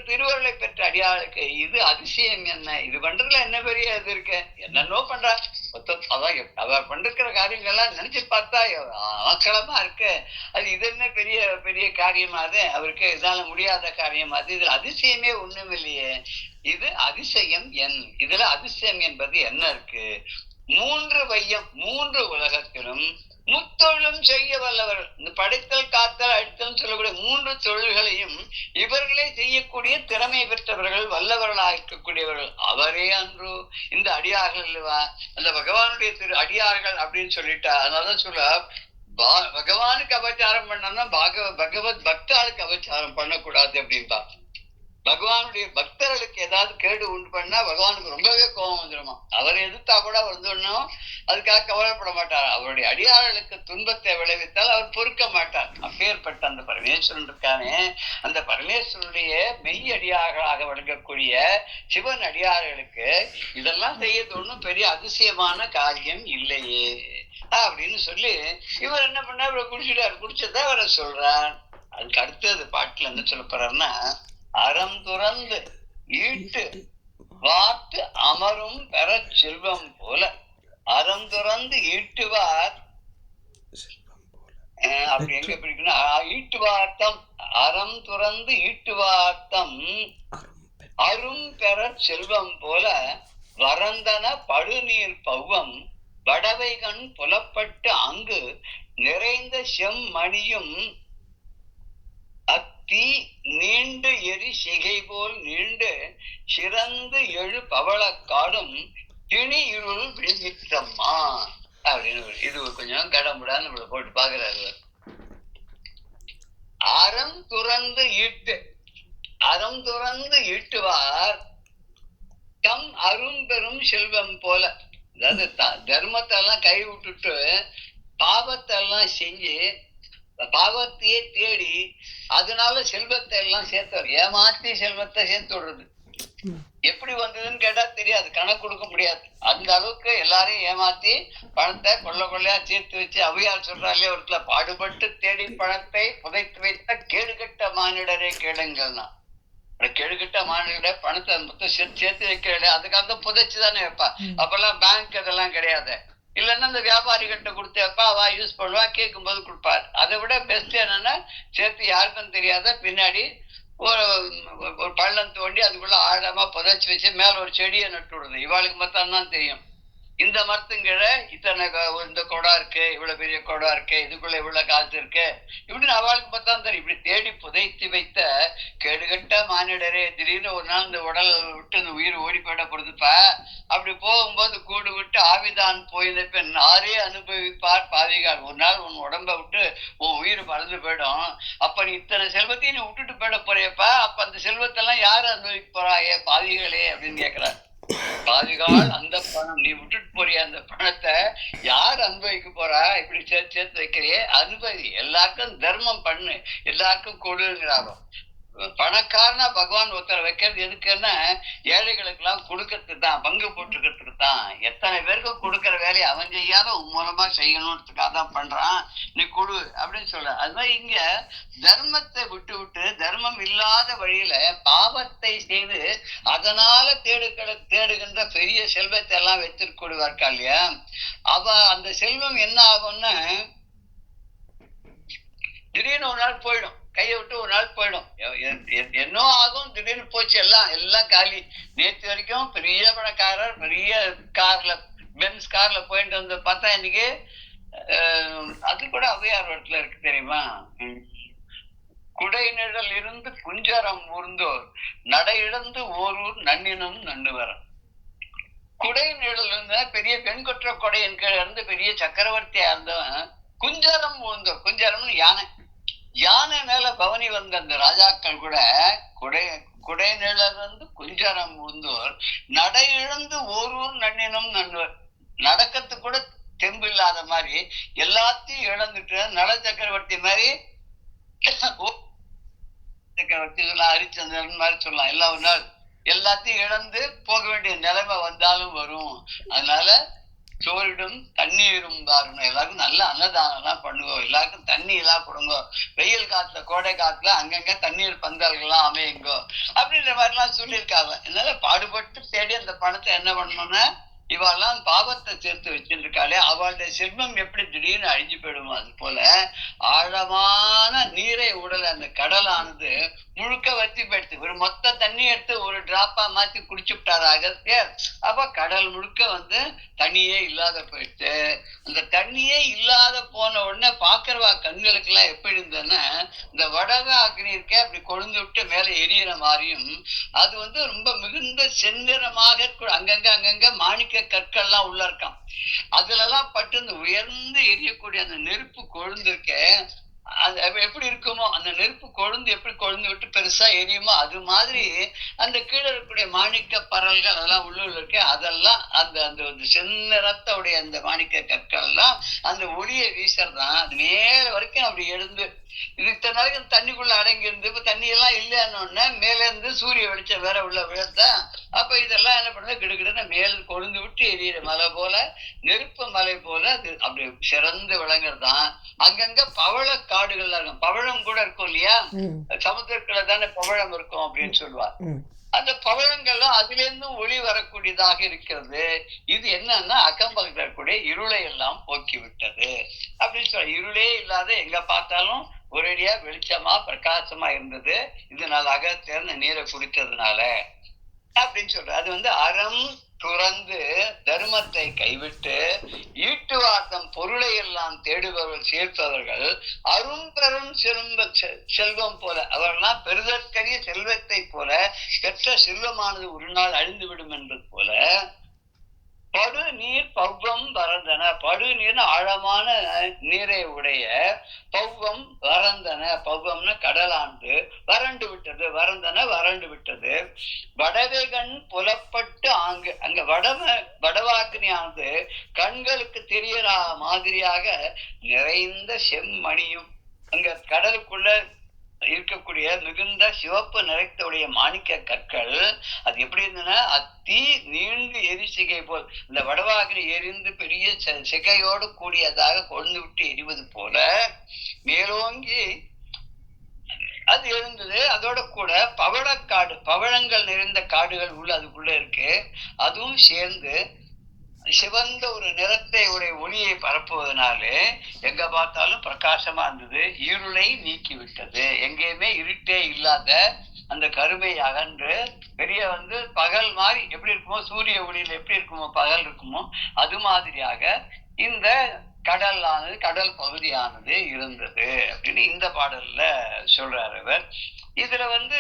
திருவருளை பெற்ற அடியாளுக்கு இது அதிசயம் என்ன, இது பண்றதுல என்ன பெரிய இது இருக்கு, என்னென்னோ பண்றா. அவ பண்ற காரியங்கள்லாம் நினைச்சு பார்த்தா அவக்களமா இருக்கு. அது இது என்ன பெரிய பெரிய காரியமா, அது அவருக்கு இதால முடியாத காரியமா, அது இதுல அதிசயமே ஒண்ணும் இல்லையே. இது அதிசயம் இதுல அதிசயம் என்பது என்ன இருக்கு, மூன்று வையம், மூன்று உலகத்திலும் முத்தொழிலும் செய்ய வல்லவர். இந்த படைத்தல் காத்தல் அடித்தல் சொல்லக்கூடிய மூன்று தொழில்களையும் இவர்களே செய்யக்கூடிய திறமை பெற்றவர்கள், வல்லவர்களாக இருக்கக்கூடியவர்கள் அவரே அன்று இந்த அடியார்கள் இல்லவா, அந்த பகவானுடைய அடியார்கள் அப்படின்னு சொல்லிட்டா. அதனாலதான் சொல்ல, பகவானுக்கு அபச்சாரம் பண்ணோம்னா பகவத் பக்தாளுக்கு அபச்சாரம் பண்ணக்கூடாது அப்படின்பா. பகவானுடைய பக்தர்களுக்கு ஏதாவது கேடு உண்டு பண்ணா பகவானுக்கு ரொம்பவே கோபம் வந்துடுமா. அவரை எதிர்த்தா கூட வந்துடணும், அதுக்காக கவலைப்பட மாட்டார். அவருடைய அடியார்களுக்கு துன்பத்தை விளைவித்தால் அவர் பொறுக்க மாட்டார். அப்பேற்பட்ட அந்த பரமேஸ்வரன் இருக்கானே, அந்த பரமேஸ்வரனுடைய மெய் அடியார்களாக வழங்கக்கூடிய சிவன் அடியார்களுக்கு இதெல்லாம் செய்யறது ஒன்றும் பெரிய அதிசயமான காரியம் இல்லையே அப்படின்னு சொல்லி இவர் என்ன பண்ண, இவர் குடிச்சிட்டாரு. குடிச்சதை அவரை சொல்றார். அதுக்கு அடுத்தது பாட்டுல என்ன சொல்ல போறாருன்னா, அறம் துறந்து ஈட்டு வார்த்து அமரும் பெற செல்வம் போல, அறம் துறந்து ஈட்டுவார் அப்படி எங்க பிடிக்கணும், ஈட்டுவார்த்தம், அறம் துறந்து ஈட்டுவார்த்தம் அரும் பெற செல்வம் போல, வரந்தன படுநீர் பௌவம் வடவைகண் புலப்பட்டு அங்கு நிறைந்த செம்மணியும் அத்தி நீண்டு எரி சிகை போல் நீண்டு சிறந்து எழு பவள காடும் திணி இருள் விழுங்கிட்டம்மா அப்படின்னு. இது கொஞ்சம் கடமுடான்னு நம்மள போட்டு பாக்குறாரு. அறம் துறந்து ஈட்டு, அறம் துறந்து ஈட்டுவார் தம் அரும் பெரும் செல்வம் போல, அதாவது தர்மத்தை எல்லாம் கை விட்டுட்டு பாவத்தை எல்லாம் செஞ்சு பாவத்தையே தேடி அதனால செல்வத்தை எல்லாம் சேர்த்தவர், ஏமாத்தி செல்வத்தை சேர்த்து விடுறது. எப்படி வந்ததுன்னு கேட்டா தெரியாது, கணக்கு கொடுக்க முடியாது. அந்த அளவுக்கு எல்லாரையும் ஏமாத்தி பணத்தை கொள்ளையா சேர்த்து வச்சு, அவையார் சொல்றாங்களே ஒருத்துல, பாடுபட்டு தேடி பணத்தை புதைத்து வைத்த கேடுகட்ட மானிடரே கேளுங்கள்னா, கேடுகட்ட மானிட பணத்தை மொத்தம் சேர்த்து வைக்கிறேன், அதுக்காக புதைச்சுதானே வைப்பா. அப்பெல்லாம் பேங்க் அதெல்லாம் கிடையாது. இல்லைன்னா அந்த வியாபாரிகிட்ட கொடுத்தப்பா அவ யூஸ் பண்ணுவா, கேட்கும் போது கொடுப்பாரு. அதை விட பெஸ்ட் என்னன்னா, சேர்த்து யாருக்கும் தெரியாத பின்னாடி ஒரு பள்ளம் தோண்டி அதுக்குள்ள ஆழமா புதைச்சு வச்சு மேல ஒரு செடியை நட்டு விடுறது. இவாளுக்கு மட்டும் தான் தெரியும், இந்த மரத்துங்கிற இத்தனை இந்த கொடா இருக்கு, இவ்வளவு பெரிய கொடா இருக்கு, இதுக்குள்ள இவ்வளவு காசு இருக்கு இப்படின்னு அவளுக்கு பார்த்தா தெரியும். இப்படி தேடி புதைத்து வைத்த கேடுகட்ட மானிடரே, திடீர்னு ஒரு நாள் இந்த உடல் விட்டு இந்த உயிர் ஓடி போயிட போறதுப்பா. அப்படி போகும்போது கூடு விட்டு ஆவிதான் போயிருந்த பெண் ஆரே அனுபவிப்பார் பாவிகால். ஒரு நாள் உன் உடம்ப விட்டு உன் உயிர் பறந்து போயிடும். அப்ப நீ இத்தனை செல்வத்தையும் நீ விட்டுட்டு போயிட போறியப்பா, அப்ப அந்த செல்வத்தெல்லாம் யாரு அனுபவிக்க போறா, ஏ பாவிகளே அப்படின்னு கேட்கிறார். பாதிகால் அந்த பணம் நீ விட்டுட்டு போறிய அந்த பணத்தை யார் அனுபவிக்க போறா? இப்படி சேர்த்து சேர்த்து வைக்கிறியே, அனுபவி, எல்லாருக்கும் தர்மம் பண்ணு, எல்லாருக்கும் கொடுங்கிறாரோ. பணக்காரனா பகவான் ஒருத்தர் வைக்கிறது எதுக்குன்னா ஏழைகளுக்கு எல்லாம் கொடுக்கறதுக்கு தான், பங்கு போட்டுக்கிறதுக்கு தான். எத்தனை பேருக்கு கொடுக்கற வேலையை அவன் செய்யாத உன் மூலமா செய்யணும்ன்றதுக்காக தான் பண்றான். நீ கொடு அப்படின்னு சொல்ற. அது மாதிரி இங்க தர்மத்தை விட்டு விட்டு தர்மம் இல்லாத வழியில பாவத்தை செய்து அதனால தேடுகின்ற பெரிய செல்வத்தை எல்லாம் வச்சிருக்கூடுவார்க்கா இல்லையா, அவ அந்த செல்வம் என்ன ஆகும்னா திடீர்னு ஒரு நாள் போயிடும், கையை விட்டு ஒரு நாள் போயிடும். என்ன ஆகும், திடீர்னு போச்சு, எல்லாம் எல்லாம் காலி. நேற்று வரைக்கும் பெரிய பணக்காரர், பெரிய கார்ல, பென்ஸ் கார்ல போயிட்டு வந்து பார்த்தா இன்னைக்கு அது கூட ஔவையார் இடத்துல இருக்கு தெரியுமா, குடைநிழல் இருந்து குஞ்சரம் ஊர்ந்தோர் நடை இழந்து ஓரூர் நன்னினும் நன்னுவர. குடை நிழல் இருந்தா பெரிய பெண் குற்ற கொடையின் கீழ இருந்து பெரிய சக்கரவர்த்தியா இருந்தவன் குஞ்சரம் ஊர்ந்தோர், குஞ்சரம்னு யானை, யானை மேல பவனி வந்த அந்த ராஜாக்கள் கூட குடை நிழல் வந்து குஞ்சரம் ஊர்ந்தோர் நடை இழந்து ஓரூர் நன்னினும் நன்னுவர். நடக்கிறதுக்கு கூட தெம்பு இல்லாத மாதிரி எல்லாத்தையும் இழந்துட்டு நல சக்கரவர்த்தி மாதிரி சக்கரவர்த்தி சொல்லலாம், ஹரிச்சந்திரன் மாதிரி சொல்லலாம், எல்லா ஒரு நாள் எல்லாத்தையும் இழந்து போக வேண்டிய நிலைமை வந்தாலும் வரும். அதனால சோறிடும் தண்ணீரும் பாருங்க, எல்லாருக்கும் நல்ல அன்னதானம் எல்லாம் பண்ணுவோம், எல்லாருக்கும் தண்ணி எல்லாம் கொடுங்க, வெயில் காத்துல கோடை காத்துல அங்கங்க தண்ணீர் பந்தல்கள்லாம் அமையுங்கோ அப்படின்ற மாதிரி எல்லாம் சொல்லியிருக்காங்க. அதனால பாடுபட்டு தேடி அந்த பணத்தை என்ன பண்ணணும்னா இவெல்லாம் பாவத்தை சேர்த்து வச்சிருக்காளே அவளுடைய செல்வம் எப்படி திடீர்னு அழிஞ்சு போயிடுமோ அது போல ஆழமான நீரை உடல் அந்த கடலானது முழுக்க வத்தி போயிடுச்சு. ஒரு மொத்த தண்ணி எடுத்து ஒரு டிராப்பா மாத்தி குடிச்சு விட்டாரு அகத்தியர். அப்ப கடல் முழுக்க வந்து தண்ணியே இல்லாத போயிடுச்சு. அந்த தண்ணியே இல்லாத போன உடனே பாக்குறவா கண்களுக்கு எல்லாம் எப்படி இருந்ததுன்னா இந்த வடக அக்னி இருக்கே அப்படி கொழுந்து விட்டு மேல எரியற மாதிரியும் அது வந்து ரொம்ப மிகுந்த செந்நிறமாக அங்கங்க மாணிக்க கற்கள்லாம் உள்ள இருக்கான். அதுல எல்லாம் பட்டு இந்த உயர்ந்து எரியக்கூடிய அந்த நெருப்பு கொழுந்து இருக்க அது எப்படி இருக்குமோ, அந்த நெருப்பு கொழுந்து எப்படி கொழுந்து விட்டு பெருசா எரியுமோ அது மாதிரி அந்த கீழே இருக்கக்கூடிய மாணிக்க பரல்கள் அதெல்லாம் உள்ள இருக்கு. அதெல்லாம் அந்த அந்த செந்நிறத்தோடைய அந்த மாணிக்க கற்கள் எல்லாம் அந்த ஒளியை வீசறதான் அது மேல வரைக்கும் அப்படி எழுந்து இது இத்தனை நாளைக்கு தண்ணிக்குள்ள அடங்கி இருந்து இப்ப தண்ணி எல்லாம் இல்லைன்னு மேல இருந்து சூரிய வெளிச்சம் வேற உள்ள விழுந்தா அப்ப இதெல்லாம் என்ன பண்ணுறது கிடுக்கிடுன்னு மேல கொழுந்து விட்டு எரியிற மலை போல நெருப்பு மலை போல அது அப்படி சிறந்து விளங்குறதுதான். அங்கங்க பவள காடுகள்லாம் இருக்கும், பவழம் கூட இருக்கும் இல்லையா, சமுத்திரத்துல தானே பவழம் இருக்கும் அப்படின்னு சொல்லுவா. அந்த பவழங்கள்லாம் அதுல இருந்தும் ஒளி வரக்கூடியதாக இருக்கிறது. இது என்னன்னா அக்கம் பக்கத்துல இருக்கக்கூடிய இருளை எல்லாம் போக்கி விட்டது அப்படின்னு சொல்ல. இருளே இல்லாத எங்க பார்த்தாலும் ஒரேடியா வெளிச்சமா பிரகாசமா இருந்தது. இதனால அகத்திலிருந்து நீரை குடித்ததுனால அப்படின்னு சொல்ற. அது வந்து அறம் துறந்து தர்மத்தை கைவிட்டு ஈட்டுவார்த்தம் பொருளை எல்லாம் தேடுபவர்கள் சேர்ப்பவர்கள் அரும்பெரும் செல்வம் போல அவர்கள்லாம் பெருதற்கரிய செல்வத்தை போல பெற்ற செல்வமானது ஒரு நாள் அழிந்துவிடும் என்பது போல படு நீர் பௌவம் வரந்தன. படு நீர் ஆழமான நீரை உடைய பௌவம் வரந்தன. பௌவம்னு கடலாண்டு வறண்டு விட்டது, வரந்தன வறண்டு விட்டது. வடவைகண் புலப்பட்டு அங்க வடவாக்கினியானது கண்களுக்கு தெரியற மாதிரியாக நிறைந்த செம்மணியும் அங்க கடலுக்குள்ள இருக்கக்கூடிய மிகுந்த சிவப்பு நிறத்துடைய மாணிக்க கற்கள் அது எப்படி இருந்ததுன்னா அத்தி நீண்டு எரிசிகை போல் இந்த வடவாகினி எரிந்து பெரிய சிகையோடு கூடியதாக கொழுந்து விட்டு எரிவது போல மேலோங்கி அது இருந்தது. அதோட கூட பவளக்காடு, பவளங்கள் நிறைந்த காடுகள் உள்ள அதுக்குள்ள இருக்கு. அதுவும் சேர்ந்து சிவந்த ஒரு நிறத்தை உடைய ஒளியை பரப்புவதனாலே எங்க பார்த்தாலும் பிரகாசமா இருந்தது. இருளை நீக்கி விட்டது. எங்கேயுமே இருட்டே இல்லாத அந்த கருமை அகன்று பெரிய வந்து பகல் மாதிரி எப்படி இருக்குமோ, சூரிய ஒளியில எப்படி இருக்குமோ பகல் இருக்குமோ அது மாதிரியாக இந்த கடலானது கடல் பகுதியானது இருந்தது அப்படின்னு இந்த பாடல்ல சொல்றாரு அவர். இதுல வந்து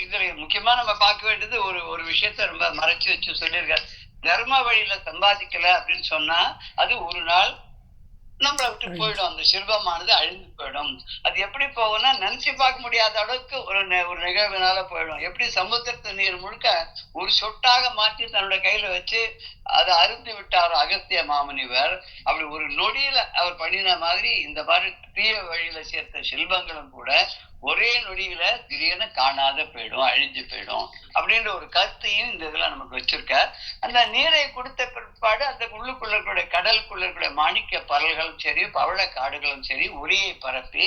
இதுல முக்கியமா நம்ம பார்க்க வேண்டியது ஒரு விஷயத்த ரொம்ப மறைச்சு வச்சு சொல்லியிருக்காரு. தர்ம வழியில சம்பாதிக்கல அப்படின்னு சொன்னா அது ஒரு நாள் நம்மளை விட்டு போயிடும். அந்த சிற்பமானது அழிந்து போயிடும். அது எப்படி போகும்னா நினைச்சு பார்க்க முடியாத அளவுக்கு ஒரு நிகழ்வுனால போயிடும். எப்படி சமுத்திரத்து நீர் முழுக்க ஒரு சொட்டாக மாற்றி தன்னோட கையில வச்சு அதை அருந்து விட்டார் அகத்திய மாமுனிவர். அப்படி ஒரு நொடியில அவர் பண்ணின மாதிரி இந்த மாதிரி தீய வழியில சேர்த்த செல்வங்களும் கூட ஒரே நொடியில திடீர்னு காணாத போயிடும், அழிஞ்சு போயிடும் அப்படின்ற ஒரு கருத்தையும் இந்த இதுல நமக்கு வச்சிருக்க. அந்த நீரை கொடுத்த பிற்பாடு அந்த உள்ளுக்குள்ள இருக்கக்கூடிய கடலுக்குள்ள இருக்கக்கூடிய மாணிக்க பரல்களும் சரி பவள காடுகளும் சரி ஒளியை பரப்பி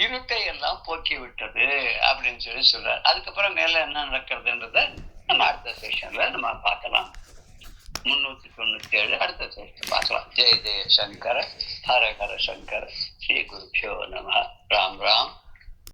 இருட்டை எல்லாம் போக்கி விட்டது அப்படின்னு சொல்றாரு. அதுக்கப்புறம் மேல என்ன நடக்கிறதுன்றத நம்ம அடுத்த செஷன்ல நம்ம பார்க்கலாம். 397 அடுத்த செஷன் பார்க்கலாம். ஜெய ஜெய சங்கர ஹர ஹர சங்கர ஸ்ரீ குருபியோ நம. ராம் ராம்.